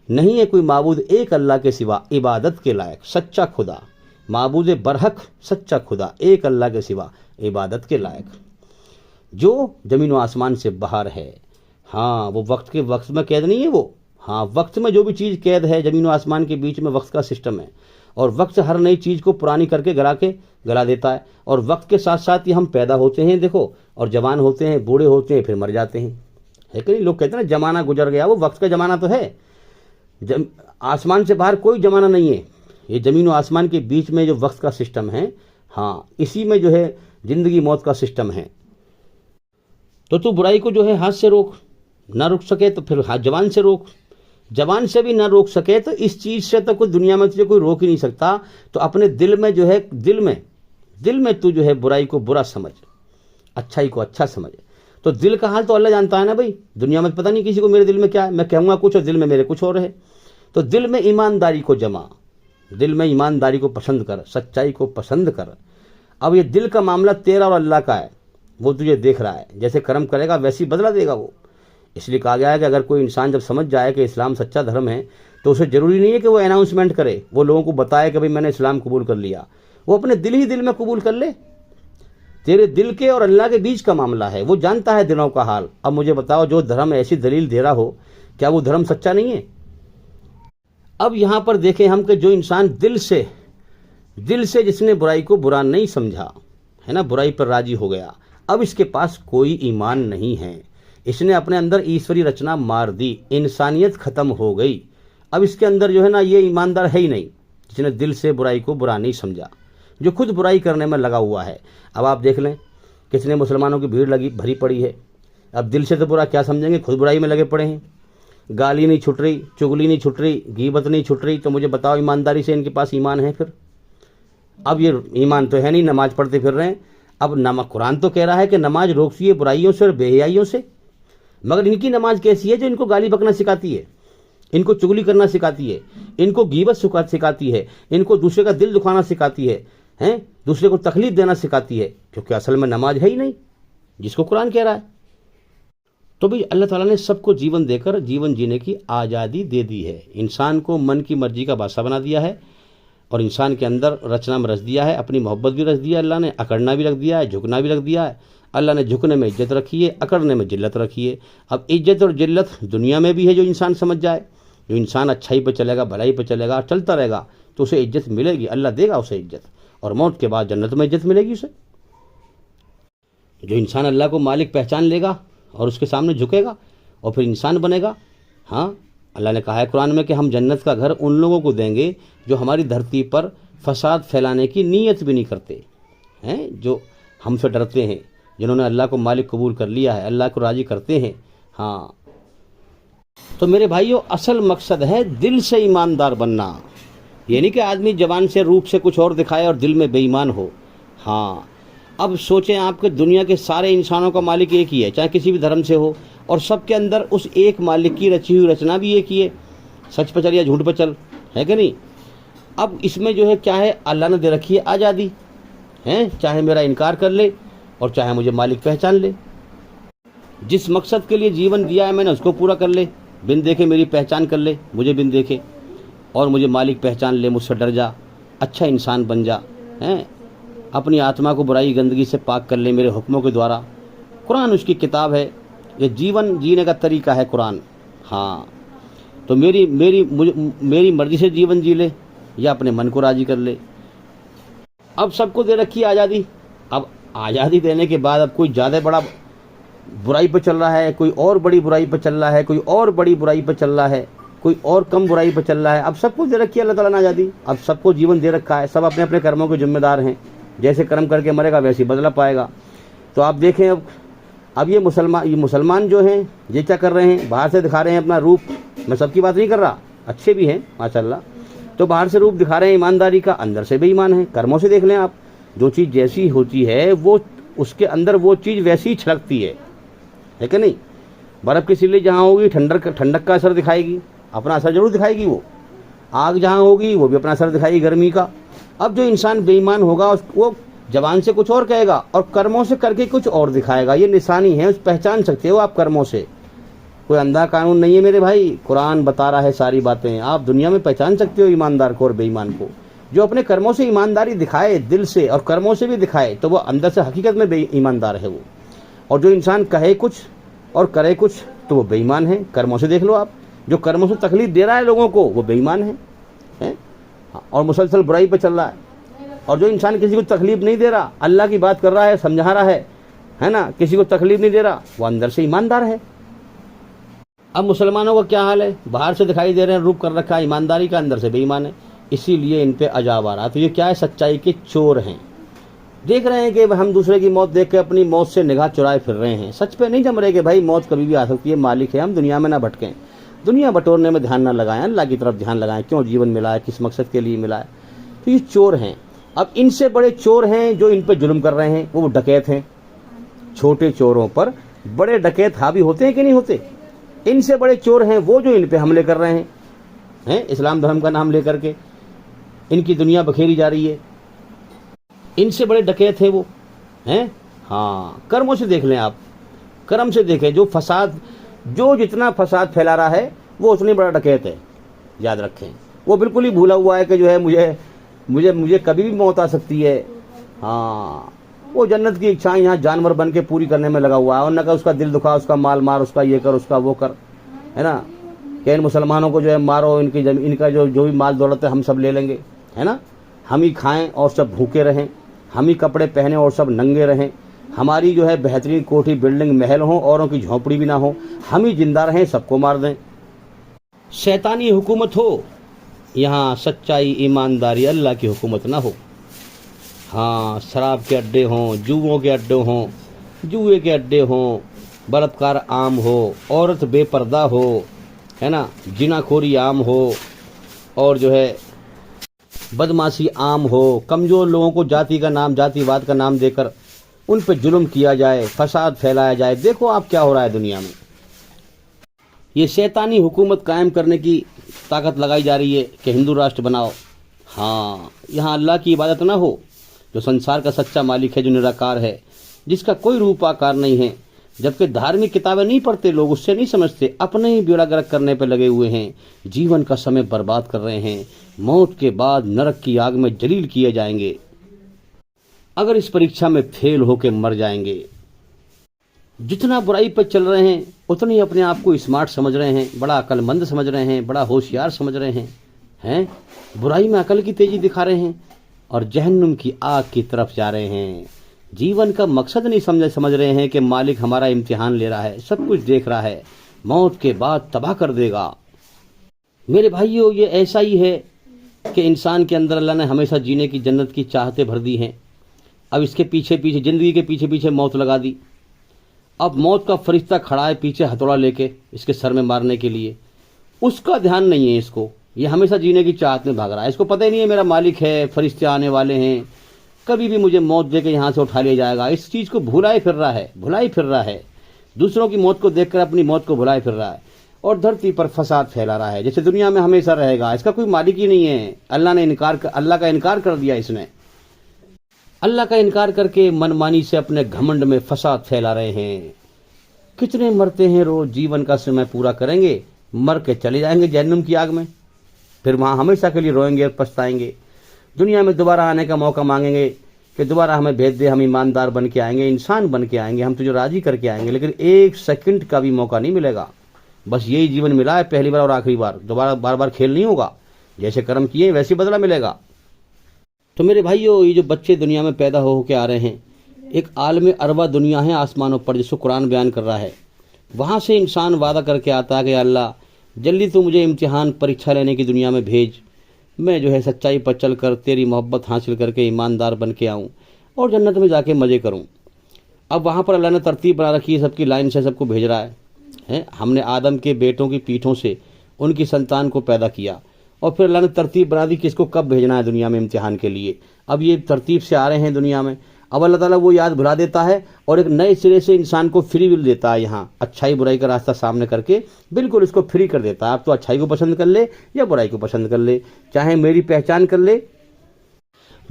نہیں ہے کوئی معبود ایک اللہ کے سوا عبادت کے لائق. سچا خدا، معبود برحق سچا خدا، ایک اللہ کے سوا عبادت کے لائق، جو زمین و آسمان سے باہر ہے. ہاں، وہ وقت میں قید نہیں ہے وہ. ہاں، وقت میں جو بھی چیز قید ہے، زمین و آسمان کے بیچ میں وقت کا سسٹم ہے، اور وقت ہر نئی چیز کو پرانی کر کے گلا دیتا ہے. اور وقت کے ساتھ ساتھ ہی ہم پیدا ہوتے ہیں دیکھو، اور جوان ہوتے ہیں، بوڑھے ہوتے ہیں، پھر مر جاتے ہیں. ہے کہ نہیں؟ لوگ کہتے ہیں نا زمانہ گزر گیا. وہ وقت کا زمانہ تو ہے. آسمان سے باہر کوئی زمانہ نہیں ہے. یہ زمین و آسمان کے بیچ میں جو وقت کا سسٹم ہے، ہاں اسی میں جو ہے زندگی موت کا سسٹم ہے. تو برائی کو جو ہے ہاتھ سے روک، نہ روک سکے تو پھر زبان سے روک. زبان سے بھی نہ روک سکے تو اس چیز سے تو کوئی دنیا میں تجھے کوئی روک ہی نہیں سکتا. تو اپنے دل میں جو ہے دل میں تو جو ہے برائی کو برا سمجھ، اچھائی کو اچھا سمجھ. تو دل کا حال تو اللہ جانتا ہے نا بھائی. دنیا میں پتہ نہیں کسی کو میرے دل میں کیا ہے. میں کہوں گا کچھ اور دل میں میرے کچھ اور ہے. تو دل میں ایمانداری کو جما، دل میں ایمانداری کو پسند کر، سچائی کو پسند کر. اب یہ دل کا معاملہ تیرا اور اللہ کا ہے. وہ تجھے دیکھ رہا ہے، جیسے کرم کرے گا ویسی بدلہ دے گا وہ. اس لیے کہا گیا ہے کہ اگر کوئی انسان جب سمجھ جائے کہ اسلام سچا دھرم ہے تو اسے ضروری نہیں ہے کہ وہ اناؤنسمنٹ کرے، وہ لوگوں کو بتائے کہ بھئی میں نے اسلام قبول کر لیا. وہ اپنے دل ہی دل میں قبول کر لے. تیرے دل کے اور اللہ کے بیچ کا معاملہ ہے. وہ جانتا ہے دلوں کا حال. اب مجھے بتاؤ، جو دھرم ایسی دلیل دے رہا ہو، کیا وہ دھرم سچا نہیں ہے؟ اب یہاں پر دیکھیں ہم کہ جو انسان دل سے جس نے برائی کو برا نہیں سمجھا ہے نا، برائی پر راضی ہو گیا، اب اس کے پاس کوئی ایمان نہیں ہے. اس نے اپنے اندر ایشوری رچنا مار دی، انسانیت ختم ہو گئی. اب اس کے اندر جو ہے نا یہ ایماندار ہے ہی نہیں جس نے دل سے برائی کو برا نہیں سمجھا، جو خود برائی کرنے میں لگا ہوا ہے. اب آپ دیکھ لیں کتنے مسلمانوں کی بھیڑ بھری پڑی ہے. اب دل سے تو برا کیا سمجھیں گے، خود برائی میں لگے پڑے ہیں. گالی نہیں چھٹ رہی، چگلی نہیں چھٹ رہی، غیبت نہیں چھٹ رہی. تو مجھے بتاؤ ایمانداری سے ان کے پاس ایمان ہے پھر؟ اب یہ ایمان تو ہے نہیں، نماز پڑھتے پھر رہے ہیں. اب قرآن تو کہہ رہا ہے کہ نماز روکتی ہے برائیوں سے اور بے حیائیوں سے، مگر ان کی نماز کیسی ہے جو ان کو گالی بکنا سکھاتی ہے، ان کو چگلی کرنا سکھاتی ہے، ان کو غیبت سکھاتی ہے، ان کو دوسرے کا دل دکھانا سکھاتی ہے، دوسرے کو تکلیف دینا سکھاتی ہے، کیونکہ اصل میں نماز ہے ہی نہیں جس کو قرآن کہہ رہا ہے. تو بھی اللہ تعالیٰ نے سب کو جیون دے کر جیون جینے کی آزادی دے دی ہے. انسان کو من کی مرضی کا بادشاہ بنا دیا ہے، اور انسان کے اندر رچنا میں رچ دیا ہے، اپنی محبت بھی رچ دیا ہے اللہ نے، اکڑنا بھی رکھ دیا ہے، جھکنا بھی رکھ دیا ہے. اللہ نے جھکنے میں عزت رکھی ہے، اکڑنے میں ذلت رکھی ہے. اب عزت اور ذلت دنیا میں بھی ہے، جو انسان سمجھ جائے. جو انسان اچھائی پہ چلے گا، بھلائی پہ چلے گا، چلتا رہے گا تو اسے عزت ملے گی، اللہ دے گا اسے عزت، اور موت کے بعد جنت میں عزت ملے گی اسے. جو انسان اللہ کو مالک پہچان لے گا اور اس کے سامنے جھکے گا اور پھر انسان بنے گا. ہاں، اللہ نے کہا ہے قرآن میں کہ ہم جنت کا گھر ان لوگوں کو دیں گے جو ہماری دھرتی پر فساد پھیلانے کی نیت بھی نہیں کرتے ہیں، جو ہم سے ڈرتے ہیں، جنہوں نے اللہ کو مالک قبول کر لیا ہے، اللہ کو راضی کرتے ہیں. ہاں، تو میرے بھائیو، اصل مقصد ہے دل سے ایماندار بننا. یہ نہیں کہ آدمی زبان سے روپ سے کچھ اور دکھائے اور دل میں بے ایمان ہو. ہاں، اب سوچیں آپ کہ دنیا کے سارے انسانوں کا مالک ایک ہی ہے، چاہے کسی بھی دھرم سے ہو، اور سب کے اندر اس ایک مالک کی رچی ہوئی رچنا بھی ایک ہی ہے. سچ پہ چل یا جھوٹ پہ چل، ہے کہ نہیں؟ اب اس میں جو ہے کیا ہے، اللہ نے دے رکھی ہے آزادی، چاہے میرا انکار کر لے اور چاہے مجھے مالک پہچان لے. جس مقصد کے لیے جیون دیا ہے میں نے اس کو پورا کر لے، بن دیکھے میری پہچان کر لے، مجھے بن دیکھے اور مجھے مالک پہچان لے، مجھ سے ڈر جا، اچھا انسان بن جا، اپنی آتما کو برائی گندگی سے پاک کر لے میرے حکموں کے دوارا. قرآن اس کی کتاب ہے، یہ جیون جینے کا طریقہ ہے قرآن. ہاں، تو میری مرضی سے جیون جی لے یا اپنے من کو راضی کر لے. اب سب کو دے رکھی آزادی. اب آزادی دینے کے بعد اب کوئی زیادہ بڑا برائی پہ چل رہا ہے, کوئی اور بڑی برائی پہ چل رہا ہے, کوئی اور بڑی برائی پہ چل رہا ہے, کوئی اور کم برائی پہ چل رہا ہے. اب سب کو دے رکھی ہے اللہ تعالیٰ نے آزادی. اب سب کو جیون دے رکھا ہے, سب اپنے اپنے کرموں کے ذمہ دار ہیں. جیسے کرم کر کے مرے گا ویسے بدلہ پائے گا. تو آپ دیکھیں اب یہ مسلمان جو ہیں یہ کیا کر رہے ہیں, باہر سے دکھا رہے ہیں اپنا روپ. میں سب کی بات نہیں کر رہا, اچھے بھی ہیں ماشاءاللہ. تو باہر سے روپ دکھا رہے ہیں ایمانداری کا, اندر سے بے ایمان ہیں. کرموں سے دیکھ لیں آپ, جو چیز جیسی ہوتی ہے وہ اس کے اندر وہ چیز ویسی ہی چھلکتی ہے کہ نہیں. برف کی سلی جہاں ہوگی ٹھنڈک کا اثر دکھائے گی, اپنا اثر ضرور دکھائے گی. وہ آگ جہاں ہوگی وہ بھی اپنا اثر دکھائے گی گرمی کا. اب جو انسان بے ایمان ہوگا وہ زبان سے کچھ اور کہے گا اور کرموں سے کر کے کچھ اور دکھائے گا. یہ نشانی ہے, اس پہچان سکتے ہو آپ کرموں سے. کوئی اندھا قانون نہیں ہے میرے بھائی, قرآن بتا رہا ہے ساری باتیں. آپ دنیا میں پہچان سکتے ہو ایماندار کو اور بے ایمان کو. جو اپنے کرموں سے ایمانداری دکھائے دل سے اور کرموں سے بھی دکھائے تو وہ اندر سے حقیقت میں بے ایماندار ہے وہ. اور جو انسان کہے کچھ اور کرے کچھ تو وہ بے ایمان ہے. کرموں سے دیکھ لو آپ, جو کرموں سے تکلیف دے رہا ہے لوگوں کو وہ بے ایمان ہے اور مسلسل برائی پہ چل رہا ہے. اور جو انسان کسی کو تکلیف نہیں دے رہا, اللہ کی بات کر رہا ہے, سمجھا رہا ہے نا, کسی کو تکلیف نہیں دے رہا, وہ اندر سے ایماندار ہے. اب مسلمانوں کا کیا حال ہے, باہر سے دکھائی دے رہے ہیں روپ کر رکھا ہے ایمانداری کا, اندر سے بے ایمان ہے. اسی لیے ان پہ عذاب آ رہا. تو یہ کیا ہے, سچائی کے چور ہیں. دیکھ رہے ہیں کہ ہم دوسرے کی موت دیکھ کے اپنی موت سے نگاہ چرائے پھر رہے ہیں. سچ پہ نہیں جم رہے کہ بھائی موت کبھی بھی آ سکتی ہے, مالک ہے, ہم دنیا میں نہ بھٹکیں, دنیا بٹورنے میں دھیان نہ لگائیں, اللہ کی طرف دھیان لگائیں. کیوں جیون ملا ہے, کس مقصد کے لیے ملا ہے. تو یہ چور ہیں. اب ان سے بڑے چور ہیں جو ان پہ ظلم کر رہے ہیں, وہ ڈکیت ہیں. چھوٹے چوروں پر بڑے ڈکیت حاوی ہوتے ہیں کہ نہیں ہوتے. ان سے بڑے چور ہیں وہ جو ان پہ حملے کر رہے ہیں اسلام دھرم کا نام لے کر کے. ان کی دنیا بکھیری جا رہی ہے. ان سے بڑے ڈکیت ہیں وہ ہیں. ہاں, کرموں سے دیکھ لیں آپ, کرم سے دیکھیں. جو جتنا فساد پھیلا رہا ہے وہ اتنی بڑا ڈکیت ہے. یاد رکھیں, وہ بالکل ہی بھولا ہوا ہے کہ جو ہے مجھے کبھی بھی موت آ سکتی ہے. ہاں, وہ جنت کی اچھائیں یہاں جانور بن کے پوری کرنے میں لگا ہوا ہے. اور نہ کہ اس کا دل دکھا, اس کا مال مار, اس کا یہ کر, اس کا وہ کر, ہے نا, کہ ان مسلمانوں کو جو ہے مارو, ان کا جو بھی مال دولت ہے ہم سب لے لیں گے, ہے نا. ہم ہی کھائیں اور سب بھوکے رہیں, ہم ہی کپڑے پہنے اور سب ننگے رہیں, ہماری جو ہے بہترین کوٹھی بلڈنگ محل ہوں, اوروں کی جھونپڑی بھی نہ ہو, ہم ہی زندہ رہیں, سب کو مار دیں. شیطانی حکومت ہو یہاں, سچائی ایمانداری اللہ کی حکومت نہ ہو. ہاں, شراب کے اڈے ہوں, جوؤں کے اڈے ہوں, جوئے کے اڈے ہوں, بلاತ್ಕಾರ عام ہو, عورت بے پردہ ہو, ہے نا, جنا خوری عام ہو, اور جو ہے بدماشی عام ہو, کمزور لوگوں کو جاتی واد کا نام دے کر ان پہ ظلم کیا جائے, فساد پھیلایا جائے. دیکھو آپ کیا ہو رہا ہے دنیا میں. یہ شیطانی حکومت قائم کرنے کی طاقت لگائی جا رہی ہے کہ ہندو راشٹر بناؤ. ہاں, یہاں اللہ کی عبادت نہ ہو, جو سنسار کا سچا مالک ہے, جو نراکار ہے, جس کا کوئی روپ آکار نہیں ہے. جبکہ دھارمک کتابیں نہیں پڑھتے لوگ, اس سے نہیں سمجھتے, اپنے ہی بیڑا گرک کرنے پہ لگے ہوئے ہیں, جیون کا سمے برباد کر رہے ہیں. موت کے بعد نرک کی آگ میں جلیل کیے جائیں گے اگر اس پریکشا میں فیل ہو کے مر جائیں گے. جتنا برائی پہ چل رہے ہیں اتنی اپنے آپ کو اسمارٹ سمجھ رہے ہیں, بڑا عقل مند سمجھ رہے ہیں, بڑا ہوشیار سمجھ رہے ہیں. برائی میں عقل کی تیزی دکھا رہے ہیں اور جہنم کی آگ کی طرف جا رہے ہیں. جیون کا مقصد نہیں سمجھ رہے ہیں کہ مالک ہمارا امتحان لے رہا ہے, سب کچھ دیکھ رہا ہے, موت کے بعد تباہ کر دے گا. میرے بھائیوں, یہ ایسا ہی ہے کہ انسان کے اندر اللہ نے ہمیشہ جینے کی جنت کی چاہتیں بھر دی ہیں. اب اس کے پیچھے زندگی کے پیچھے موت لگا دی. اب موت کا فرشتہ کھڑا ہے پیچھے ہتھوڑا لے کے اس کے سر میں مارنے کے لیے. اس کا دھیان نہیں ہے اس کو, یہ ہمیشہ جینے کی چاہت میں بھاگ رہا ہے. اس کو پتہ ہی نہیں ہے میرا مالک ہے, فرشتے آنے والے ہیں, کبھی بھی مجھے موت دے کے یہاں سے اٹھا لیا جائے گا. اس چیز کو بھولا ہی پھر رہا ہے. دوسروں کی موت کو دیکھ کر اپنی موت کو بھلا ہی پھر رہا ہے اور دھرتی پر فساد پھیلا رہا ہے جیسے دنیا میں ہمیشہ رہے گا. اس کا کوئی مالک ہی نہیں ہے. اللہ کا انکار کر دیا اس نے. اللہ کا انکار کر کے منمانی سے اپنے گھمنڈ میں فساد پھیلا رہے ہیں. کتنے مرتے ہیں روز, جیون کا سمے پورا کریں گے, مر کے چلے جائیں گے جہنم کی آگ میں, پھر وہاں ہمیشہ کے لیے روئیں گے اور پچھتائیں گے. دنیا میں دوبارہ آنے کا موقع مانگیں گے کہ دوبارہ ہمیں بھیج دے, ہم ایماندار بن کے آئیں گے, انسان بن کے آئیں گے, ہم تجھے راضی کر کے آئیں گے. لیکن ایک سیکنڈ کا بھی موقع نہیں ملے گا. بس یہی جیون ملا ہے, پہلی بار اور آخری بار. دوبارہ بار بار کھیل نہیں ہوگا. جیسے کرم کیے ویسے بدلہ ملے گا. تو میرے بھائیو، یہ جو بچے دنیا میں پیدا ہو کے آ رہے ہیں، ایک عالم اروا دنیا ہے آسمانوں پر، جس کو قرآن بیان کر رہا ہے، وہاں سے انسان وعدہ کر کے آتا ہے کہ اللہ جلدی تو مجھے امتحان پریکشا لینے کی دنیا میں بھیج، میں جو ہے سچائی پر چل کر تیری محبت حاصل کر کے ایماندار بن کے آؤں اور جنت میں جا کے مزے کروں۔ اب وہاں پر اللہ نے ترتیب بنا رکھی ہے، سب کی لائن سے سب کو بھیج رہا ہے۔ ہم نے آدم کے بیٹوں کی پیٹھوں سے ان کی سنتان کو پیدا کیا، اور پھر اللہ نے ترتیب بنا دی کہ اس کو کب بھیجنا ہے دنیا میں امتحان کے لیے۔ اب یہ ترتیب سے آ رہے ہیں دنیا میں، اب اللہ تعالیٰ وہ یاد بھلا دیتا ہے اور ایک نئے سرے سے انسان کو فری ول دیتا ہے، یہاں اچھائی برائی کا راستہ سامنے کر کے بالکل اس کو فری کر دیتا ہے۔ اب تو اچھائی کو پسند کر لے یا برائی کو پسند کر لے، چاہے میری پہچان کر لے۔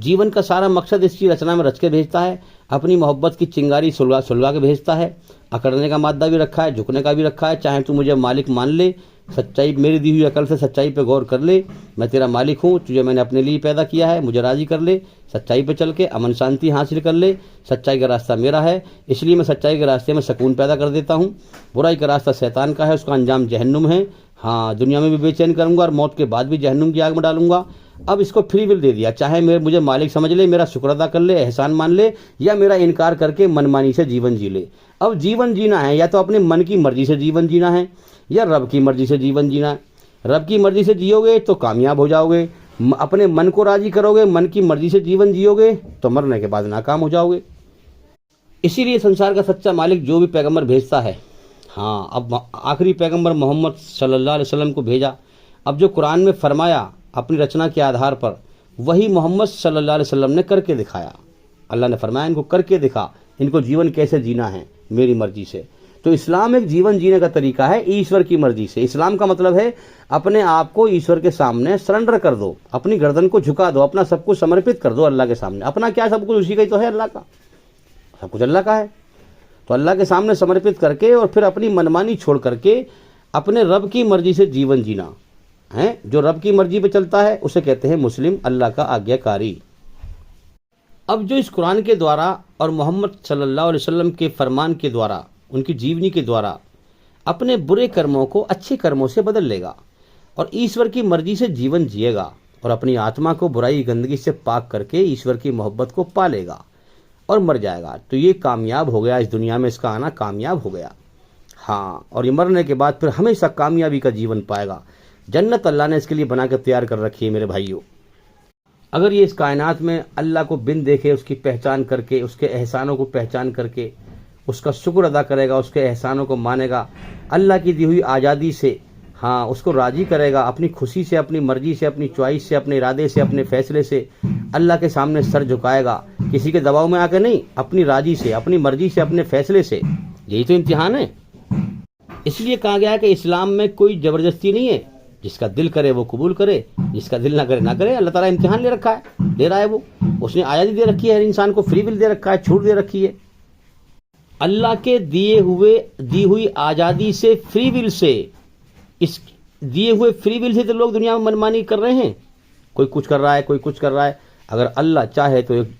جیون کا سارا مقصد اس کی رچنا میں رچ کے بھیجتا ہے، اپنی محبت کی چنگاری سلگا کے بھیجتا ہے۔ اکڑنے کا مادہ بھی رکھا ہے، جھکنے کا بھی رکھا ہے، چاہے تو مجھے مالک مان لے، سچائی میری دی ہوئی عقل سے سچائی پہ غور کر لے، میں تیرا مالک ہوں، تجھے میں نے اپنے لیے پیدا کیا ہے، مجھے راضی کر لے، سچائی پہ چل کے امن شانتی حاصل کر لے۔ سچائی کا راستہ میرا ہے، اس لیے میں سچائی کے راستے میں سکون پیدا کر دیتا ہوں۔ برائی کا راستہ شیطان کا ہے، اس کا انجام جہنم ہے۔ ہاں، دنیا میں بھی بے چین کروں گا اور موت کے بعد بھی جہنم کی آگ میں ڈالوں گا۔ اب اس کو فری ول دے دیا، چاہے مجھے مالک سمجھ لے، میرا شکر ادا کر لے، احسان مان لے، یا میرا انکار کر کے منمانی سے جیون جی لے۔ اب جیون جینا ہے یا تو اپنے من کی مرضی سے جیون جینا ہے یا رب کی مرضی سے جیون جینا ہے۔ رب کی مرضی سے جیو گے تو کامیاب ہو جاؤ گے، اپنے من کو راضی کرو گے، من کی مرضی سے جیون جیو گے تو مرنے کے بعد ناکام ہو جاؤ گے۔ اسی لیے سنسار کا سچا مالک جو بھی پیغمبر بھیجتا ہے، ہاں اب آخری پیغمبر محمد صلی اللہ علیہ وسلم کو بھیجا، اب جو قرآن میں فرمایا اپنی رچنا کے آدھار پر، وہی محمد صلی اللہ علیہ وسلم نے کر کے دکھایا۔ اللہ نے فرمایا ان کو کر کے دکھا، ان کو جیون کیسے جینا ہے میری مرضی سے۔ تو اسلام ایک جیون جینے کا طریقہ ہے ایشور کی مرضی سے۔ اسلام کا مطلب ہے اپنے آپ کو ایشور کے سامنے سرنڈر کر دو، اپنی گردن کو جھکا دو، اپنا سب کچھ سمرپت کر دو اللہ کے سامنے۔ اپنا کیا، سب کچھ اسی کا ہی تو ہے، اللہ کا سب کچھ اللہ کا ہے۔ تو اللہ کے سامنے سمرپت کر کے اور پھر اپنی منمانی چھوڑ کر کے اپنے رب کی مرضی سے جیون جینا ہے۔ جو رب کی مرضی پہ چلتا ہے اسے کہتے ہیں مسلم، اللہ کا آگیا کاری۔ اب جو اس قرآن کے دوارا اور محمد صلی اللہ علیہ وسلم کے فرمان کے دوارا، ان کی جیونی کے دوارا اپنے برے کرموں کو اچھے کرموں سے بدل لے گا اور ایشور کی مرضی سے جیون جیے گا اور اپنی آتما کو برائی گندگی سے پاک کر کے ایشور کی محبت کو پا لے گا اور مر جائے گا، تو یہ کامیاب ہو گیا، اس دنیا میں اس کا آنا کامیاب ہو گیا۔ ہاں، اور یہ مرنے کے بعد پھر ہمیشہ کامیابی کا جیون پائے گا۔ جنت اللہ نے اس کے لیے بنا کے تیار کر رکھی ہے میرے بھائیوں۔ اگر یہ اس کائنات میں اللہ کو بن دیکھے، اس کی پہچان کر کے، اس کے احسانوں کو پہچان کر کے اس کا شکر ادا کرے گا، اس کے احسانوں کو مانے گا، اللہ کی دی ہوئی آزادی سے ہاں اس کو راضی کرے گا، اپنی خوشی سے، اپنی مرضی سے، اپنی چوائس سے، اپنے ارادے سے، اپنے فیصلے سے اللہ کے سامنے سر جھکائے گا، کسی کے دباؤ میں آ کے نہیں، اپنی راضی سے، اپنی مرضی سے، اپنے فیصلے سے۔ یہی تو امتحان ہے۔ اس لیے کہا گیا ہے کہ اسلام میں کوئی زبردستی نہیں ہے، جس کا دل کرے وہ قبول کرے، جس کا دل نہ کرے نہ کرے۔ اللہ تعالیٰ امتحان لے رکھا ہے، دے رہا ہے وہ، اس نے آزادی دے رکھی ہے، ہر انسان کو فری ول دے رکھا ہے، چھوٹ دے رکھی ہے۔ اللہ کے دی ہوئی آزادی سے، فری ول سے، اس دیے ہوئے فری ول سے تو لوگ دنیا میں منمانی کر رہے ہیں، کوئی کچھ کر رہا ہے، کوئی کچھ کر رہا ہے۔ اگر اللہ چاہے تو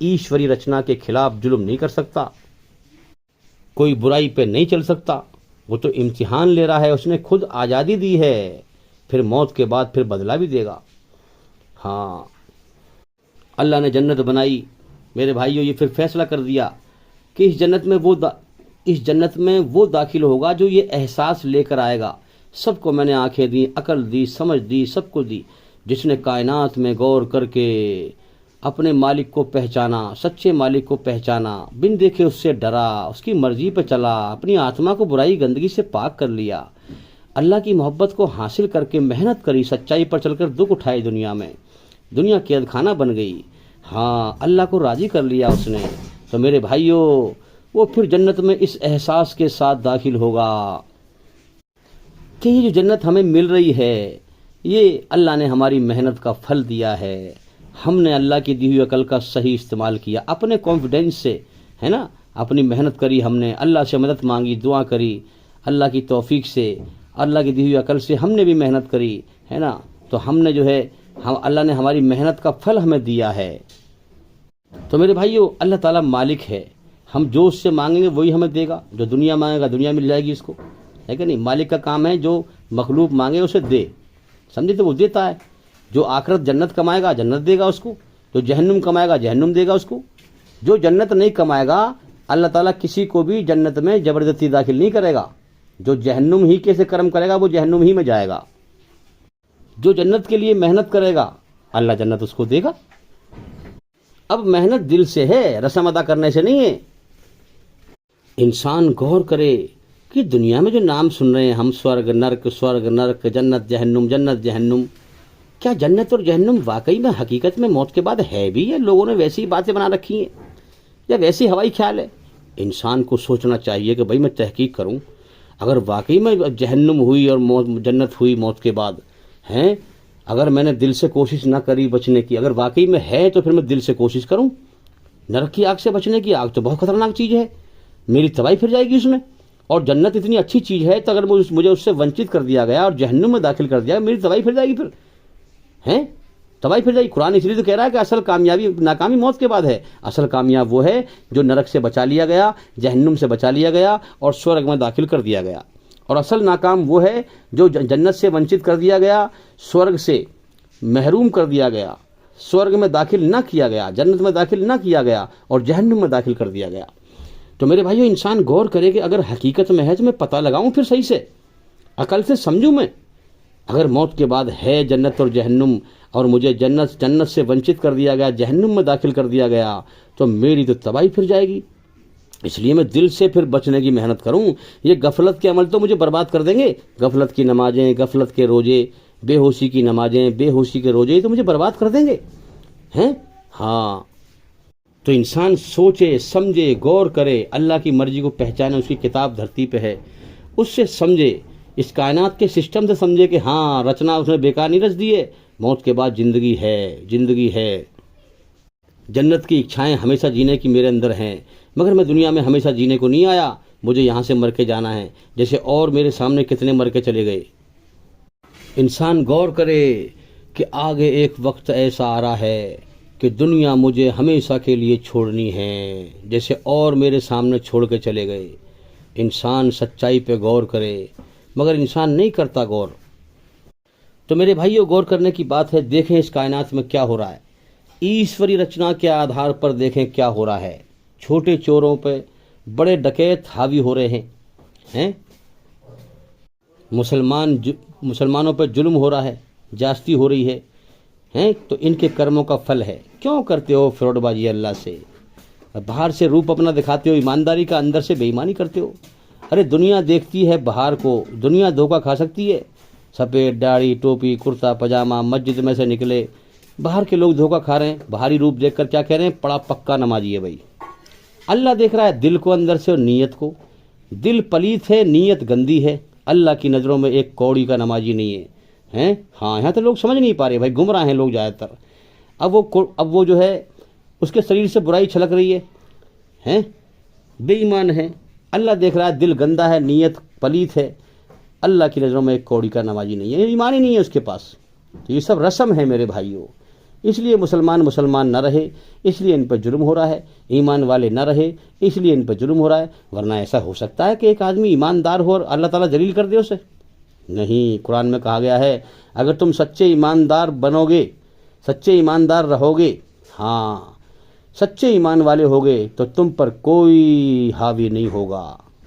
ایشوری رچنا کے خلاف ظلم نہیں کر سکتا، کوئی برائی پہ نہیں چل سکتا۔ وہ تو امتحان لے رہا ہے، اس نے خود آزادی دی ہے، پھر موت کے بعد پھر بدلہ بھی دے گا۔ ہاں، اللہ نے جنت بنائی میرے بھائیوں، یہ پھر فیصلہ کر دیا کہ اس جنت میں وہ داخل ہوگا جو یہ احساس لے کر آئے گا۔ سب کو میں نے آنکھیں دی، عقل دی، سمجھ دی، سب کو دی، جس نے کائنات میں غور کر کے اپنے مالک کو پہچانا، سچے مالک کو پہچانا، بن دیکھے اس سے ڈرا، اس کی مرضی پہ چلا، اپنی آتما کو برائی گندگی سے پاک کر لیا، اللہ کی محبت کو حاصل کر کے محنت کری، سچائی پر چل کر دکھ اٹھائے، دنیا میں دنیا قید خانہ بن گئی۔ ہاں، اللہ کو راضی کر لیا اس نے، تو میرے بھائیوں وہ پھر جنت میں اس احساس کے ساتھ داخل ہوگا کہ یہ جو جنت ہمیں مل رہی ہے، یہ اللہ نے ہماری محنت کا پھل دیا ہے، ہم نے اللہ کی دی ہوئی عقل کا صحیح استعمال کیا، اپنے کانفیڈنس سے، ہے نا، اپنی محنت کری، ہم نے اللہ سے مدد مانگی، دعا کری، اللہ کی توفیق سے، اللہ کی دی ہوئی عقل سے ہم نے بھی محنت کری، ہے نا، تو ہم نے جو ہے اللہ نے ہماری محنت کا پھل ہمیں دیا ہے۔ تو میرے بھائیو، اللہ تعالیٰ مالک ہے، ہم جو اس سے مانگیں گے وہی ہمیں دے گا، جو دنیا مانگے گا دنیا مل جائے گی اس کو، ہے کہ نہیں؟ مالک کا کام ہے جو مخلوق مانگے اسے دے، سمجھے؟ تو وہ دیتا ہے، جو آخرت جنت کمائے گا جنت دے گا اس کو، جو جہنم کمائے گا جہنم دے گا اس کو۔ جو جنت نہیں کمائے گا اللہ تعالیٰ کسی کو بھی جنت میں زبردستی داخل نہیں کرے گا۔ جو جہنم ہی کے سے کرم کرے گا وہ جہنم ہی میں جائے گا۔ جو جنت کے لیے محنت کرے گا اللہ جنت اس کو دے گا۔ اب محنت دل سے ہے، رسم ادا کرنے سے نہیں ہے۔ انسان غور کرے کہ دنیا میں جو نام سن رہے ہیں ہم، سورگ نرک، جنت جہنم، کیا جنت اور جہنم واقعی میں حقیقت میں موت کے بعد ہے بھی، یا لوگوں نے ویسی باتیں بنا رکھی ہیں، یا ویسی ہوائی خیال ہے؟ انسان کو سوچنا چاہیے کہ بھائی میں تحقیق کروں، اگر واقعی میں جہنم ہوئی اور جنت ہوئی موت کے بعد ہیں، اگر میں نے دل سے کوشش نہ کری بچنے کی، اگر واقعی میں ہے تو پھر میں دل سے کوشش کروں۔ نرک کی آگ سے بچنے کی، آگ تو بہت خطرناک چیز ہے، میری تباہی پھر جائے گی اس میں۔ اور جنت اتنی اچھی چیز ہے تو اگر مجھے اس سے ونچت کر دیا گیا اور جہنم میں داخل کر دیا، میری تباہی پھر جائے گی، پھر ہیں تباہی پھر جائے گی۔ قرآن اس لیے تو کہہ رہا ہے کہ اصل ناکامی موت کے بعد ہے۔ اصل کامیاب وہ ہے جو نرک سے بچا لیا گیا، جہنم سے بچا لیا گیا اور سورگ میں داخل کر دیا گیا۔ اور اصل ناکام وہ ہے جو جنت سے ونچت کر دیا گیا، سورگ سے محروم کر دیا گیا، سورگ میں داخل نہ کیا گیا، جنت میں داخل نہ کیا گیا اور جہنم میں داخل کر دیا گیا۔ تو میرے بھائیو، انسان غور کرے کہ اگر حقیقت میں ہے تو میں پتہ لگاؤں پھر صحیح سے، عقل سے سمجھوں میں۔ اگر موت کے بعد ہے جنت اور جہنم اور مجھے جنت سے ونچت کر دیا گیا، جہنم میں داخل کر دیا گیا، تو میری تو تباہی پھر جائے گی۔ اس لیے میں دل سے پھر بچنے کی محنت کروں۔ یہ غفلت کے عمل تو مجھے برباد کر دیں گے، غفلت کی نمازیں، غفلت کے روزے، بے ہوشی کی نمازیں، بے ہوشی کے روزے تو مجھے برباد کر دیں گے، ہیں؟ ہاں، تو انسان سوچے سمجھے غور کرے، اللہ کی مرضی کو پہچانے، اس کی کتاب دھرتی پہ ہے، اس سے سمجھے، اس کائنات کے سسٹم سے سمجھے کہ ہاں رچنا اس نے بیکار نہیں رچ دی ہے، موت کے بعد زندگی ہے۔ جنت کی اچھائیں ہمیشہ جینے کی میرے اندر ہیں، مگر میں دنیا میں ہمیشہ جینے کو نہیں آیا، مجھے یہاں سے مر کے جانا ہے، جیسے اور میرے سامنے کتنے مر کے چلے گئے۔ انسان غور کرے کہ آگے ایک وقت ایسا آ رہا ہے کہ دنیا مجھے ہمیشہ کے لیے چھوڑنی ہے، جیسے اور میرے سامنے چھوڑ کے چلے گئے۔ انسان سچائی پہ غور کرے، مگر انسان نہیں کرتا غور۔ تو میرے بھائیوں، غور کرنے کی بات ہے، دیکھیں اس کائنات میں کیا ہو رہا ہے، ایشوری رچنا کے آدھار پر دیکھیں کیا ہو رہا ہے۔ چھوٹے چوروں پہ بڑے ڈکیت حاوی ہو رہے ہیں، مسلمانوں پہ ظلم ہو رہا ہے، جاستی ہو رہی ہے، تو ان کے کرموں کا پھل ہے۔ کیوں کرتے ہو فراڈ بازی اللہ سے؟ باہر سے روپ اپنا دکھاتے ہو ایمانداری کا، اندر سے بے ایمانی کرتے ہو۔ ارے دنیا دیکھتی ہے باہر کو، دنیا دھوکہ کھا سکتی ہے۔ سفید داڑھی، ٹوپی، کرتا پاجامہ، مسجد میں سے نکلے، باہر کے لوگ دھوکہ کھا رہے ہیں، باہری روپ دیکھ کر کیا کہہ رہے ہیں؟ بڑا پکا نمازی ہے بھائی۔ اللہ دیکھ رہا ہے دل کو اندر سے اور نیت کو۔ دل پلیت ہے، نیت گندی ہے، اللہ کی نظروں میں ایک کوڑی کا نمازی نہیں ہے، ہاں یہاں تو لوگ سمجھ نہیں پا رہے بھائی، گمراہ ہیں لوگ زیادہ تر۔ اب وہ جو ہے اس کے شریر سے برائی چھلک رہی ہے، بے ایمان ہے۔ اللہ دیکھ رہا ہے دل گندا ہے، نیت پلیت ہے، اللہ کی نظروں میں ایک کوڑی کا نمازی نہیں ہے، ایمان ہی نہیں ہے اس کے پاس۔ تو یہ سب رسم ہے میرے بھائیوں، اس لیے مسلمان نہ رہے، اس لیے ان پہ جرم ہو رہا ہے، ایمان والے نہ رہے اس لیے ان پہ جرم ہو رہا ہے۔ ورنہ ایسا ہو سکتا ہے کہ ایک آدمی ایماندار ہو اور اللہ تعالیٰ ذلیل کر دے اسے؟ نہیں، قرآن میں کہا گیا ہے اگر تم سچے ایماندار بنو گے، سچے ایماندار رہو گے، ہاں سچے ایمان والے ہوگے، تو تم پر کوئی حاوی نہیں ہوگا،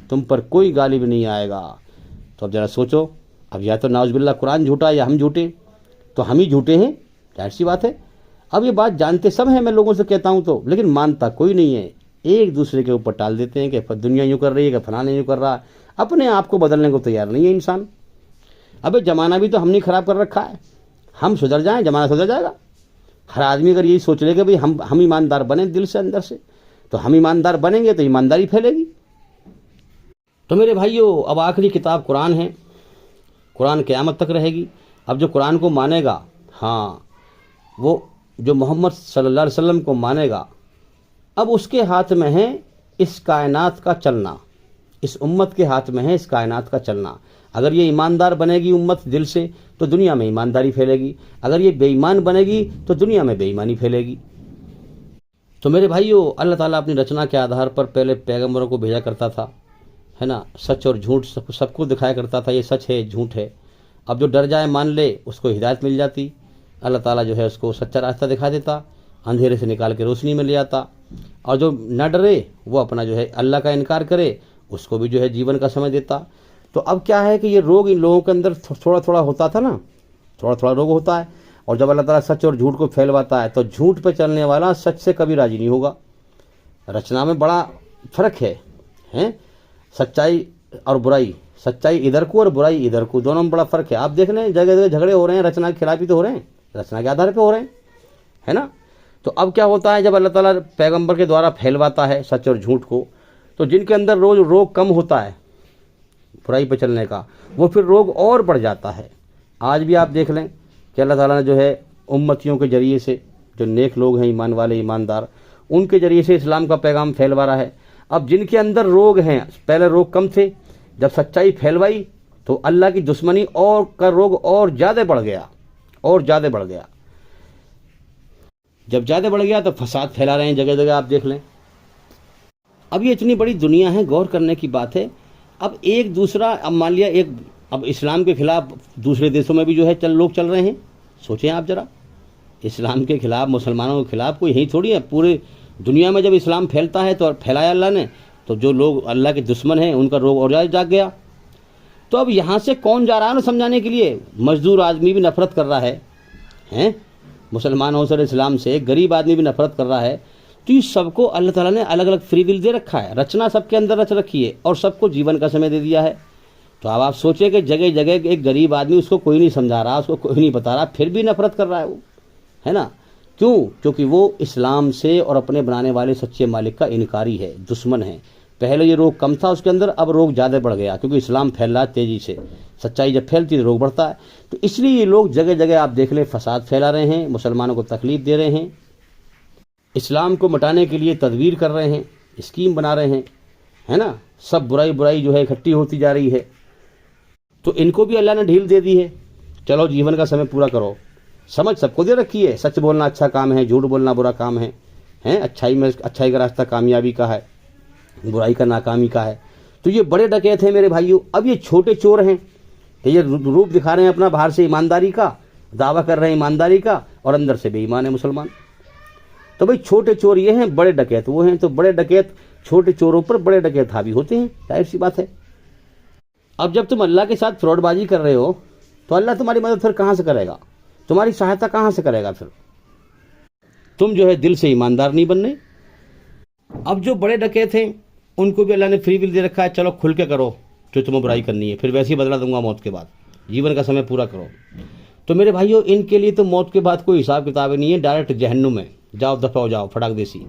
تم پر کوئی غالب نہیں آئے گا۔ تو اب ذرا سوچو، اب یا تو نعوذ باللہ قرآن جھوٹا یا ہم جھوٹے، تو ہم ہی جھوٹے ہیں، ظاہر سی بات ہے۔ اب یہ بات جانتے سب ہیں، میں لوگوں سے کہتا ہوں تو، لیکن مانتا کوئی نہیں ہے، ایک دوسرے کے اوپر ٹال دیتے ہیں کہ دنیا یوں کر رہی ہے، کہ فلاں یوں کر رہا ہے، اپنے آپ کو بدلنے کو تیار نہیں ہے انسان۔ ابے زمانہ بھی تو ہم نے خراب کر رکھا ہے، ہم سدھر جائیں زمانہ سدھر جائے گا۔ ہر آدمی اگر یہی سوچ لے کہ بھئی ہم ایماندار بنیں دل سے اندر سے، تو ہم ایماندار بنیں گے تو ایمانداری پھیلے گی۔ تو میرے بھائیوں، اب آخری کتاب قرآن ہے، قرآن قیامت تک رہے گی۔ اب جو قرآن کو مانے گا، ہاں وہ جو محمد صلی اللہ علیہ وسلم کو مانے گا، اب اس کے ہاتھ میں ہے اس کائنات کا چلنا، اس امت کے ہاتھ میں ہے اس کائنات کا چلنا۔ اگر یہ ایماندار بنے گی امت دل سے تو دنیا میں ایمانداری پھیلے گی، اگر یہ بے ایمان بنے گی تو دنیا میں بے ایمانی پھیلے گی۔ تو میرے بھائیوں، اللہ تعالیٰ اپنی رچنا کے آدھار پر پہلے پیغمبروں کو بھیجا کرتا تھا، ہے نا، سچ اور جھوٹ سب کو دکھایا کرتا تھا، یہ سچ ہے جھوٹ ہے۔ اب جو ڈر جائے مان لے اس کو ہدایت مل جاتی، اللہ تعالیٰ جو ہے اس کو سچا راستہ دکھا دیتا، اندھیرے سے نکال کے روشنی میں لے آتا، اور جو نہ ڈرے وہ اپنا جو ہے اللہ کا انکار کرے اس کو بھی جو ہے جیون کا سمجھ دیتا۔ تو اب کیا ہے کہ یہ روگ ان لوگوں کے اندر تھوڑا تھوڑا ہوتا تھا نا، تھوڑا تھوڑا روگ ہوتا ہے، اور جب اللہ تعالیٰ سچ اور جھوٹ کو پھیلواتا ہے تو جھوٹ پہ چلنے والا سچ سے کبھی راضی نہیں ہوگا۔ رچنا میں بڑا فرق ہے، ہیں سچائی اور برائی، سچائی ادھر کو اور برائی ادھر کو، دونوں میں بڑا فرق ہے۔ آپ دیکھ لیں جگہ جگہ جھگڑے ہو رہے ہیں، رچنا کے خلاف ہی تو ہو رہے ہیں، رچنا کے آدھار پہ ہو رہے ہیں، ہے نا۔ تو اب کیا ہوتا ہے جب اللہ تعالیٰ پیغمبر کے دوارا پھیلواتا ہے سچ اور جھوٹ کو، تو جن کے اندر روز روگ کم ہوتا ہے برائی پہ چلنے کا، وہ پھر روگ اور بڑھ جاتا ہے۔ آج بھی آپ دیکھ لیں کہ اللہ تعالیٰ نے جو ہے امتیوں کے ذریعے سے، جو نیک لوگ ہیں ایمان والے ایماندار، ان کے ذریعے سے اسلام کا پیغام پھیلوا رہا ہے۔ اب جن کے اندر روگ ہیں، پہلے روگ کم تھے، جب سچائی پھیلوائی تو اللہ کی دشمنی اور کا روگ اور زیادہ بڑھ گیا، اور زیادہ بڑھ گیا۔ جب زیادہ بڑھ گیا تو فساد پھیلا رہے ہیں جگہ جگہ، آپ دیکھ لیں۔ اب یہ اتنی بڑی دنیا ہے، غور کرنے کی بات ہے۔ اب ایک دوسرا، اب مان لیا اب اسلام کے خلاف دوسرے دیشوں میں بھی جو ہے لوگ چل رہے ہیں۔ سوچیں آپ ذرا، اسلام کے خلاف، مسلمانوں کے خلاف کوئی یہی تھوڑی ہے، پورے دنیا میں جب اسلام پھیلتا ہے تو پھیلایا اللہ نے، تو جو لوگ اللہ کے دشمن ہیں ان کا روگ اور زیادہ جاگ گیا۔ تو اب یہاں سے کون جا رہا ہے نا سمجھانے کے لیے؟ مزدور آدمی بھی نفرت کر رہا ہے، ہیں مسلمانوں سے، اسلام سے، غریب آدمی بھی نفرت کر رہا ہے۔ تو یہ سب کو اللہ تعالیٰ نے الگ الگ فری ول دے رکھا ہے، رچنا سب کے اندر رچ رکھی ہے، اور سب کو جیون کا سمے دے دیا ہے۔ تو اب آپ سوچیں کہ جگہ جگہ ایک غریب آدمی، اس کو کوئی نہیں سمجھا رہا، اس کو کوئی نہیں بتا رہا، پھر بھی نفرت کر رہا ہے وہ، ہے نا۔ کیوں؟ کیونکہ وہ اسلام سے اور اپنے بنانے والے سچے مالک کا انکاری ہے، دشمن ہے۔ پہلے یہ روگ کم تھا اس کے اندر، اب روگ زیادہ بڑھ گیا، کیونکہ اسلام پھیل رہا ہے تیزی سے، سچائی جب پھیلتی ہے روگ بڑھتا ہے۔ تو اس لیے یہ لوگ جگہ جگہ آپ دیکھ لیں فساد پھیلا رہے ہیں، مسلمانوں کو تکلیف دے رہے ہیں، اسلام کو مٹانے کے لیے تدبیر کر رہے ہیں، اسکیم بنا رہے ہیں، ہے نا۔ سب برائی جو ہے اکٹھی ہوتی جا رہی ہے۔ تو ان کو بھی اللہ نے ڈھیل دے دی ہے، چلو جیون کا سمے پورا کرو۔ سمجھ سب کو دے رکھی ہے، سچ بولنا اچھا کام ہے، جھوٹ بولنا برا کام ہے، اچھائی کا راستہ کامیابی کا ہے، برائی کا ناکامی کا ہے۔ تو یہ بڑے ڈکیت ہیں میرے بھائیوں۔ اب یہ چھوٹے چور ہیں کہ یہ روپ دکھا رہے ہیں اپنا، باہر سے ایمانداری کا دعویٰ کر رہے ہیں، ایمانداری کا، اور اندر سے بے ایمان ہے مسلمان۔ تو بھئی چھوٹے چور یہ ہیں، بڑے ڈکیت وہ ہیں۔ تو بڑے ڈکیت، چھوٹے چوروں پر بڑے ڈکیت حاوی ہوتے ہیں، ظاہر سی بات ہے۔ اب جب تم اللہ کے ساتھ فراڈ بازی کر رہے ہو تو اللہ تمہاری مدد پھر کہاں سے کرے گا؟ تمہاری سہایتا کہاں سے کرے گا؟ پھر تم جو ہے دل سے ایماندار نہیں بننے۔ اب جو بڑے ڈکیت ہیں ان کو بھی اللہ نے فری ول دے رکھا ہے، چلو کھل کے کرو جو تمہیں برائی کرنی ہے، پھر ویسے ہی بدلا دوں گا موت کے بعد، جیون کا سمے پورا کرو۔ تو میرے بھائیوں، ان کے لیے تو موت کے بعد کوئی حساب کتاب نہیں ہے، ڈائریکٹ جہنم میں جاؤ، دفع ہو جاؤ، پھٹاک دیسی،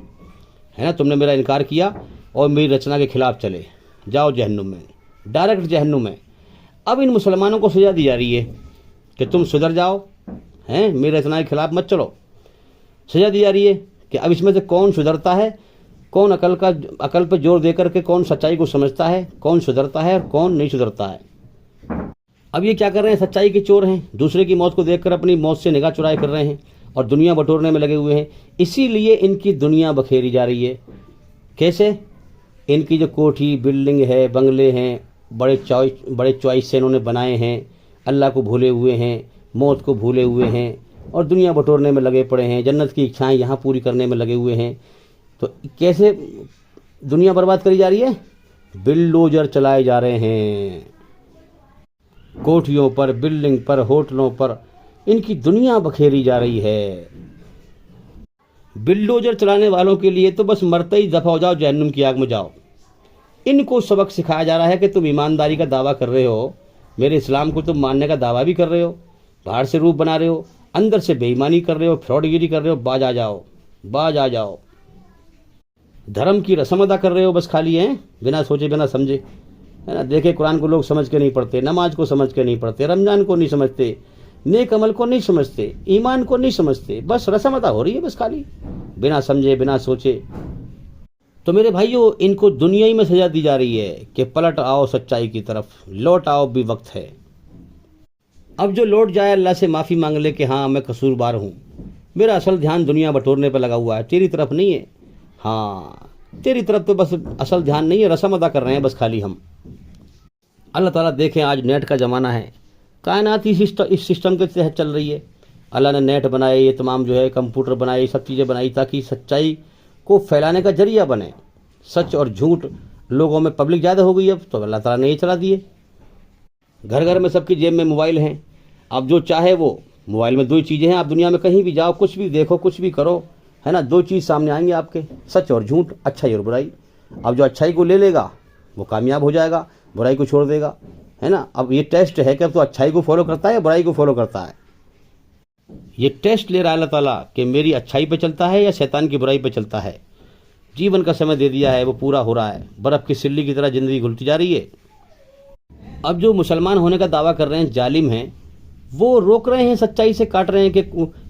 ہے نا۔ تم نے میرا انکار کیا اور میری رچنا کے خلاف چلے، جاؤ جہنم میں، ڈائریکٹ جہنم میں۔ اب ان مسلمانوں کو سزا دی جا رہی ہے کہ تم سدھر جاؤ، ہیں میرے رچنا کے خلاف مت چلو۔ سزا دی جا رہی ہے کہ اب اس میں سے کون سدھرتا ہے، کون عقل پہ زور دے کر کے کون سچائی کو سمجھتا ہے، کون سدھرتا ہے اور کون نہیں سدھرتا ہے۔ اب یہ کیا کر رہے ہیں؟ سچائی کے چور ہیں، دوسرے کی موت کو دیکھ کر اپنی موت سے نگاہ چرائے کر رہے ہیں اور دنیا بٹورنے میں لگے ہوئے ہیں۔ اسی لیے ان کی دنیا بکھیری جا رہی ہے۔ کیسے؟ ان کی جو کوٹھی بلڈنگ ہے، بنگلے ہیں، بڑے چوائس سے انہوں نے بنائے ہیں، اللہ کو بھولے ہوئے ہیں، موت کو بھولے ہوئے ہیں، اور دنیا بٹورنے میں لگے پڑے ہیں، جنت کی اچھائیں یہاں پوری کرنے میں لگے ہوئے ہیں۔ تو کیسے دنیا برباد کری جا رہی ہے؟ بلڈوزر چلائے جا رہے ہیں، کوٹھیوں پر، بلڈنگ پر، ہوٹلوں پر، ان کی دنیا بکھیری جا رہی ہے۔ بلڈوزر چلانے والوں کے لیے تو بس مرتے ہی دفع ہو جاؤ، جہنم کی آگ میں جاؤ۔ ان کو سبق سکھایا جا رہا ہے کہ تم ایمانداری کا دعویٰ کر رہے ہو، میرے اسلام کو تم ماننے کا دعویٰ بھی کر رہے ہو، باہر سے روپ بنا رہے ہو، اندر سے بے ایمانی کر رہے ہو، فراڈ گیری کر رہے ہو، باز آ جاؤ، باز آ جاؤ۔ دھرم کی رسم ادا کر رہے ہو بس خالی، ہیں بنا سوچے بنا سمجھے، ہے نا۔ دیکھے قرآن کو لوگ سمجھ کے نہیں پڑھتے، نماز کو سمجھ کے نہیں پڑھتے، رمضان کو نہیں سمجھتے، نیک عمل کو نہیں سمجھتے، ایمان کو نہیں سمجھتے، بس رسم ادا ہو رہی ہے بس خالی، بنا سمجھے بنا سوچے۔ تو میرے بھائیوں، ان کو دنیا ہی میں سزا دی جا رہی ہے کہ پلٹ آؤ سچائی کی طرف، لوٹ آؤ، بھی وقت ہے۔ اب جو لوٹ جائے اللہ سے معافی مانگ لے کہ ہاں میں قصوروار ہوں، میرا اصل دھیان دنیا بٹورنے پہ لگا ہوا ہے، تیری طرف نہیں ہے، ہاں تیری طرف تو بس اصل دھیان نہیں ہے، رسم ادا کر رہے ہیں بس خالی ہم۔ اللہ تعالیٰ دیکھیں آج نیٹ کا زمانہ ہے، کائنات اس سسٹم کے تحت چل رہی ہے، اللہ نے نیٹ بنائے, یہ تمام جو ہے کمپیوٹر بنائے, یہ سب چیزیں بنائی تاکہ سچائی کو پھیلانے کا ذریعہ بنے. سچ اور جھوٹ لوگوں میں پبلک زیادہ ہو گئی اب, تو اللہ تعالیٰ نے یہ چلا دیے. گھر گھر میں سب کی جیب میں موبائل ہیں. اب جو چاہے وہ موبائل میں 2 چیزیں ہیں, آپ دنیا میں کہیں بھی جاؤ, کچھ بھی دیکھو, کچھ بھی کرو, ہے نا, 2 چیز سامنے آئیں گے آپ کے, سچ اور جھوٹ, اچھائی اور برائی. اب جو اچھائی کو لے لے گا وہ کامیاب ہو جائے گا, برائی کو چھوڑ دے گا, ہے نا. اب یہ ٹیسٹ ہے کہ اب تو اچھائی کو فالو کرتا ہے یا برائی کو فالو کرتا ہے. یہ ٹیسٹ لے رہا ہے اللہ تعالیٰ کہ میری اچھائی پہ چلتا ہے یا شیطان کی برائی پہ چلتا ہے. جیون کا سمے دے دیا ہے, وہ پورا ہو رہا ہے, برف کی سلی کی طرح زندگی گھلتی جا رہی ہے. اب جو مسلمان ہونے کا دعویٰ کر رہے ہیں, ظالم ہیں, وہ روک رہے ہیں, سچائی سے کاٹ رہے ہیں کہ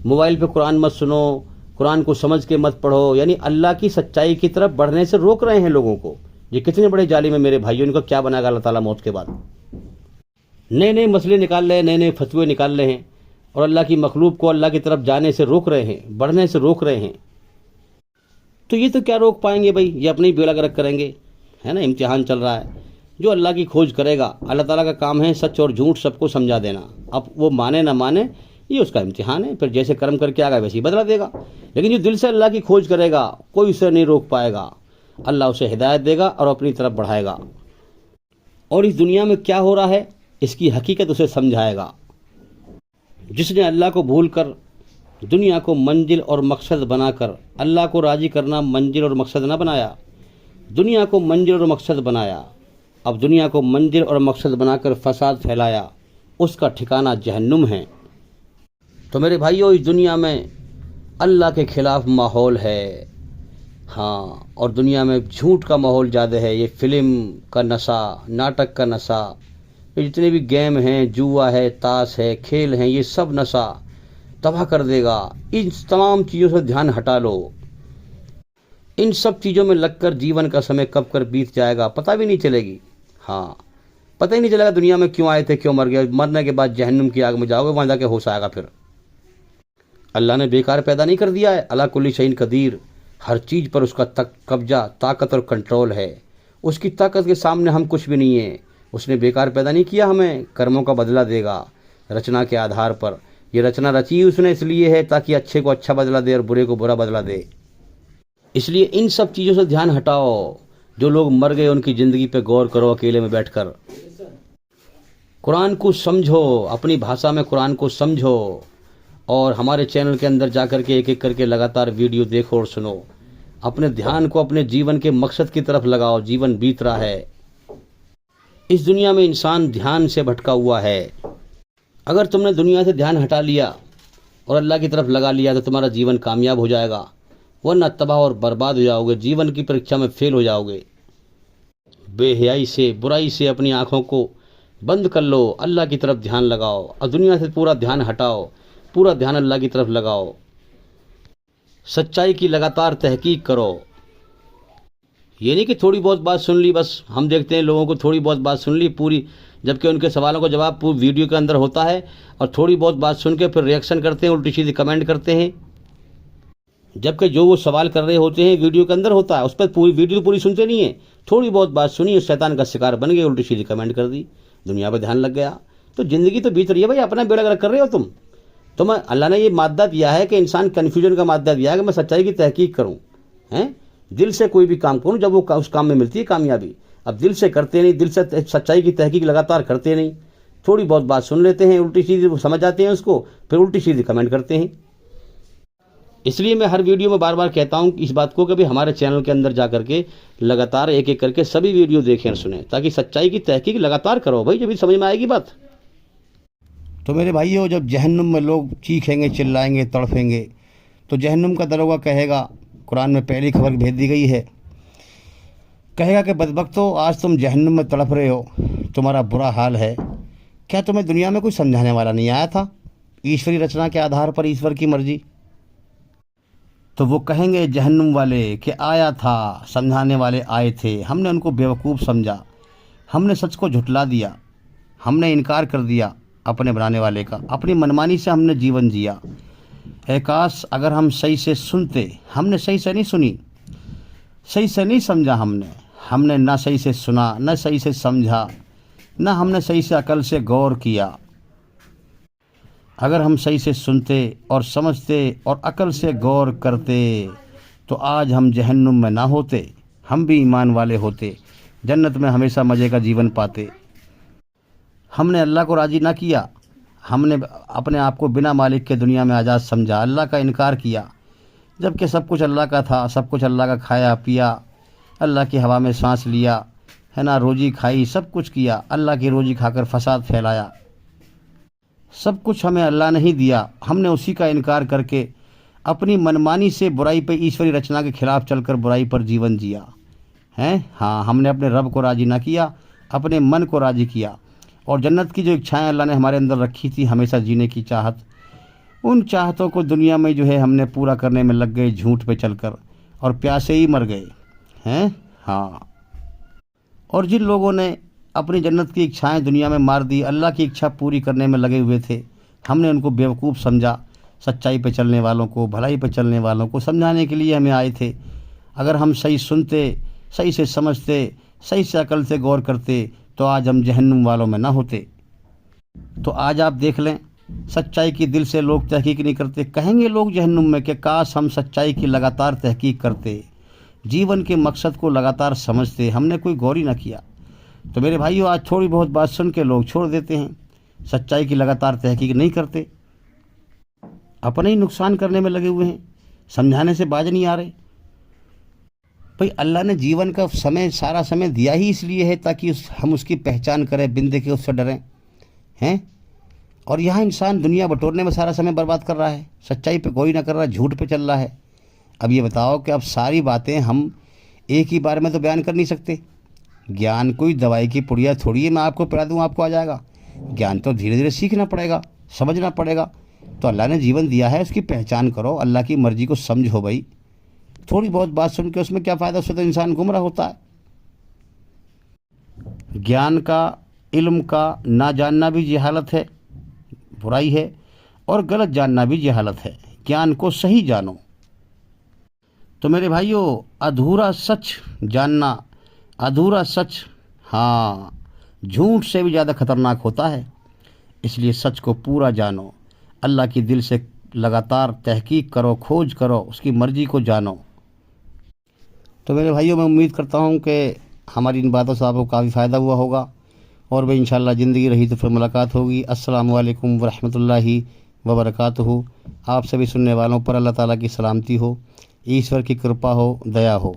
موبائل پہ قرآن مت سنو, قرآن کو سمجھ کے مت پڑھو, یعنی اللہ کی سچائی کی طرف بڑھنے سے روک رہے ہیں لوگوں کو. یہ کتنے بڑے ظالم ہیں میرے بھائیوں, ان کو کیا بنائے گا اللہ تعالیٰ موت کے بعد. نئے نئے مسئلے نکال رہے ہیں, نئے نئے فتوے نکال رہے ہیں, اور اللہ کی مخلوق کو اللہ کی طرف جانے سے روک رہے ہیں, بڑھنے سے روک رہے ہیں. تو یہ تو کیا روک پائیں گے بھائی, یہ اپنی بیڑا گرک کریں گے, ہے نا. امتحان چل رہا ہے. جو اللہ کی کھوج کرے گا, اللہ تعالیٰ کا کام ہے سچ اور جھوٹ سب کو سمجھا دینا. اب وہ مانے نہ مانے یہ اس کا امتحان ہے, پھر جیسے کرم کر کے آگا ویسے ہی بدلا دے گا. لیکن جو دل سے اللہ کی کھوج کرے گا کوئی اسے نہیں روک پائے گا. اللہ اسے ہدایت دے گا اور اپنی طرف بڑھائے گا, اور اس دنیا میں کیا ہو رہا ہے اس کی حقیقت اسے سمجھائے گا. جس نے اللہ کو بھول کر دنیا کو منزل اور مقصد بنا کر اللہ کو راضی کرنا منزل اور مقصد نہ بنایا, دنیا کو منزل اور مقصد بنایا, اب دنیا کو منزل اور مقصد بنا کر فساد پھیلایا, اس کا ٹھکانہ جہنم ہے. تو میرے بھائیوں, اس دنیا میں اللہ کے خلاف ماحول ہے, ہاں, اور دنیا میں جھوٹ کا ماحول زیادہ ہے. یہ فلم کا نشہ, ناٹک کا نشہ, یہ جتنے بھی گیم ہیں, جوا ہے, تاش ہے, کھیل ہیں, یہ سب نشہ تباہ کر دے گا. ان تمام چیزوں سے دھیان ہٹا لو. ان سب چیزوں میں لگ کر جیون کا سمے کب کر بیت جائے گا پتہ بھی نہیں چلے گی. ہاں, پتہ ہی نہیں چلے گا دنیا میں کیوں آئے تھے, کیوں مر گئے. مرنے کے بعد جہنم کی آگ میں جاؤ گے, وہاں جا کے ہوش آئے گا. پھر اللہ نے بیکار پیدا نہیں کر دیا ہے. اللہ کل شیء قدیر, ہر چیز پر اس کا قبضہ, طاقت اور کنٹرول ہے. اس کی طاقت کے سامنے ہم کچھ بھی نہیں ہیں. اس نے بیکار پیدا نہیں کیا ہمیں. کرموں کا بدلہ دے گا رچنا کے آدھار پر. یہ رچنا رچی اس نے اس لیے ہے تاکہ اچھے کو اچھا بدلہ دے اور برے کو برا بدلہ دے. اس لیے ان سب چیزوں سے دھیان ہٹاؤ. جو لوگ مر گئے ان کی زندگی پہ غور کرو اکیلے میں بیٹھ کر. قرآن کو سمجھو, اپنی بھاشا میں قرآن کو سمجھو, اور ہمارے چینل کے اندر جا کر کے ایک ایک کر کے لگاتار ویڈیو دیکھو اور سنو. اپنے دھیان کو اپنے جیون کے مقصد کی طرف لگاؤ. جیون بیت رہا ہے, اس دنیا میں انسان دھیان سے بھٹکا ہوا ہے. اگر تم نے دنیا سے دھیان ہٹا لیا اور اللہ کی طرف لگا لیا تو تمہارا جیون کامیاب ہو جائے گا, ورنہ تباہ اور برباد ہو جاؤ گے. جیون کی پریکشا میں فیل ہو جاؤ گے. بے حیائی سے, برائی سے اپنی آنکھوں کو بند کر لو, اللہ کی طرف دھیان لگاؤ, اور دنیا سے پورا دھیان ہٹاؤ, پورا دھیان اللہ کی طرف لگاؤ. سچائی کی لگاتار تحقیق کرو. یہ نہیں کہ تھوڑی بہت بات سن لی بس. ہم دیکھتے ہیں لوگوں کو تھوڑی بہت بات سن لی پوری, جبکہ ان کے سوالوں کا جواب پوری ویڈیو کے اندر ہوتا ہے, اور تھوڑی بہت بات سن کے پھر ریئیکشن کرتے ہیں, الٹی سیدھی کمنٹ کرتے ہیں, جبکہ جو وہ سوال کر رہے ہوتے ہیں ویڈیو کے اندر ہوتا ہے. اس پر پوری ویڈیو پوری سنتے نہیں ہیں, تھوڑی بہت بات سنی, شیطان کا شکار بن گئے, الٹی سیدھی کمنٹ کر دی, دنیا پہ دھیان لگ گیا. تو زندگی تو بیت رہی ہے بھائی, اپنا بیڑا گرک کر رہے ہو تم. اللہ نے یہ مادہ دیا ہے کہ انسان کنفیوژن کا مادہ دیا ہے کہ میں سچائی کی تحقیق کروں, دل سے کوئی بھی کام کروں جب وہ اس کام میں ملتی ہے کامیابی. اب دل سے کرتے نہیں, دل سے سچائی کی تحقیق لگاتار کرتے نہیں, تھوڑی بہت بات سن لیتے ہیں, الٹی سیدھی سمجھ جاتے ہیں اس کو, پھر الٹی سیدھی کمنٹ کرتے ہیں. اس لیے میں ہر ویڈیو میں بار بار کہتا ہوں اس بات کو کہ ہمارے چینل کے اندر جا کر کے لگاتار ایک ایک کر کے سبھی ویڈیو دیکھیں اور سنیں, تاکہ سچائی کی تحقیق لگاتار کرو بھائی, جب سمجھ میں آئے گی بات. تو میرے بھائیو, جب جہنم میں لوگ چیخیں گے, چلائیں گے, تڑپیں گے, تو جہنم کا دروگہ کہے گا, قرآن میں پہلی خبر بھیج دی گئی ہے, کہے گا کہ بدبختو, آج تم جہنم میں تڑپ رہے ہو, تمہارا برا حال ہے. کیا تمہیں دنیا میں کوئی سمجھانے والا نہیں آیا تھا ایشوری رچنا کے آدھار پر, ایشور کی مرضی؟ تو وہ کہیں گے جہنم والے کہ آیا تھا, سمجھانے والے آئے تھے, ہم نے ان کو بیوقوف سمجھا, ہم نے سچ کو جھٹلا دیا, ہم نے انکار کر دیا اپنے بنانے والے کا, اپنی منمانی سے ہم نے جیون جیا. اے کاش اگر ہم صحیح سے سنتے, ہم نے صحیح سے نہیں سنی, صحیح سے نہیں سمجھا, ہم نے نہ صحیح سے سنا, نہ صحیح سے سمجھا, نہ ہم نے صحیح سے عقل سے غور کیا. اگر ہم صحیح سے سنتے اور سمجھتے اور عقل سے غور کرتے تو آج ہم جہنم میں نہ ہوتے، ہم بھی ایمان والے ہوتے، جنت میں ہمیشہ مزے کا جیون پاتے۔ ہم نے اللہ کو راضی نہ کیا، ہم نے اپنے آپ کو بنا مالک کے دنیا میں آزاد سمجھا، اللہ کا انکار کیا، جبکہ سب کچھ اللہ کا تھا، سب کچھ اللہ کا کھایا پیا، اللہ کی ہوا میں سانس لیا ہے نا، روزی کھائی، سب کچھ کیا، اللہ کی روزی کھا کر فساد پھیلایا۔ سب کچھ ہمیں اللہ نے ہی دیا، ہم نے اسی کا انکار کر کے اپنی منمانی سے برائی پہ ایشوری رچنا کے خلاف چل کر برائی پر جیون جیا ہے۔ ہاں، ہم نے اپنے رب کو راضی نہ کیا، اپنے من کو راضی کیا، اور جنت کی جو اچھائیں اللہ نے ہمارے اندر رکھی تھی، ہمیشہ جینے کی چاہت، ان چاہتوں کو دنیا میں جو ہے ہم نے پورا کرنے میں لگ گئے جھوٹ پہ چل کر، اور پیاسے ہی مر گئے ہیں۔ ہاں، اور جن لوگوں نے اپنی جنت کی اچھائیں دنیا میں مار دی، اللہ کی اچھا پوری کرنے میں لگے ہوئے تھے، ہم نے ان کو بیوقوف سمجھا۔ سچائی پہ چلنے والوں کو، بھلائی پہ چلنے والوں کو سمجھانے کے لیے ہمیں آئے تھے۔ اگر ہم صحیح سنتے، صحیح سے سمجھتے، صحیح سے عقل سے غور کرتے تو آج ہم جہنم والوں میں نہ ہوتے۔ تو آج آپ دیکھ لیں، سچائی کی دل سے لوگ تحقیق نہیں کرتے، کہیں گے لوگ جہنم میں کہ کاش ہم سچائی کی لگاتار تحقیق کرتے، جیون کے مقصد کو لگاتار سمجھتے، ہم نے کوئی غور ہی نہ کیا۔ تو میرے بھائیو، آج تھوڑی بہت بات سن کے لوگ چھوڑ دیتے ہیں، سچائی کی لگاتار تحقیق نہیں کرتے، اپنے ہی نقصان کرنے میں لگے ہوئے ہیں، سمجھانے سے باز نہیں آ رہے۔ بھئی اللہ نے جیون کا سارا سمے دیا ہی اس لیے ہے تاکہ ہم اس کی پہچان کریں، بن دیکھے اس سے ڈریں ہیں۔ اور یہاں انسان دنیا بٹورنے میں سارا سمے برباد کر رہا ہے، سچائی پہ کوئی نہ کر رہا، جھوٹ پہ چل رہا ہے۔ اب یہ بتاؤ کہ اب ساری باتیں ہم ایک ہی بار میں تو بیان کر نہیں سکتے۔ گیان کوئی دوائی کی پڑیا تھوڑی ہے، میں آپ کو پلا دوں آپ کو آ جائے گا۔ گیان تو دھیرے دھیرے سیکھنا پڑے گا، سمجھنا پڑے گا۔ تو اللہ نے جیون دیا ہے، اس کی پہچان کرو، اللہ کی مرضی کو سمجھو۔ بھائی تھوڑی بہت بات سن کے اس میں کیا فائدہ، اس سے تو انسان گمراہ ہوتا ہے۔ گیان کا، علم کا نہ جاننا بھی جہالت ہے، برائی ہے، اور غلط جاننا بھی جہالت ہے۔ گیان کو صحیح جانو۔ تو میرے بھائیو، ادھورا سچ جاننا، ادھورا سچ ہاں جھوٹ سے بھی زیادہ خطرناک ہوتا ہے، اس لیے سچ کو پورا جانو، اللہ کی دل سے لگاتار تحقیق کرو، کھوج کرو، اس کی مرضی کو جانو۔ تو میرے بھائیوں، میں امید کرتا ہوں کہ ہماری ان باتوں سے آپ کو کافی فائدہ ہوا ہوگا، اور بھی انشاءاللہ زندگی رہی تو پھر ملاقات ہوگی۔ السلام علیکم ورحمۃ اللہ وبرکاتہ۔ آپ سبھی سننے والوں پر اللہ تعالیٰ کی سلامتی ہو، ایشور کی کرپا ہو، دیا ہو۔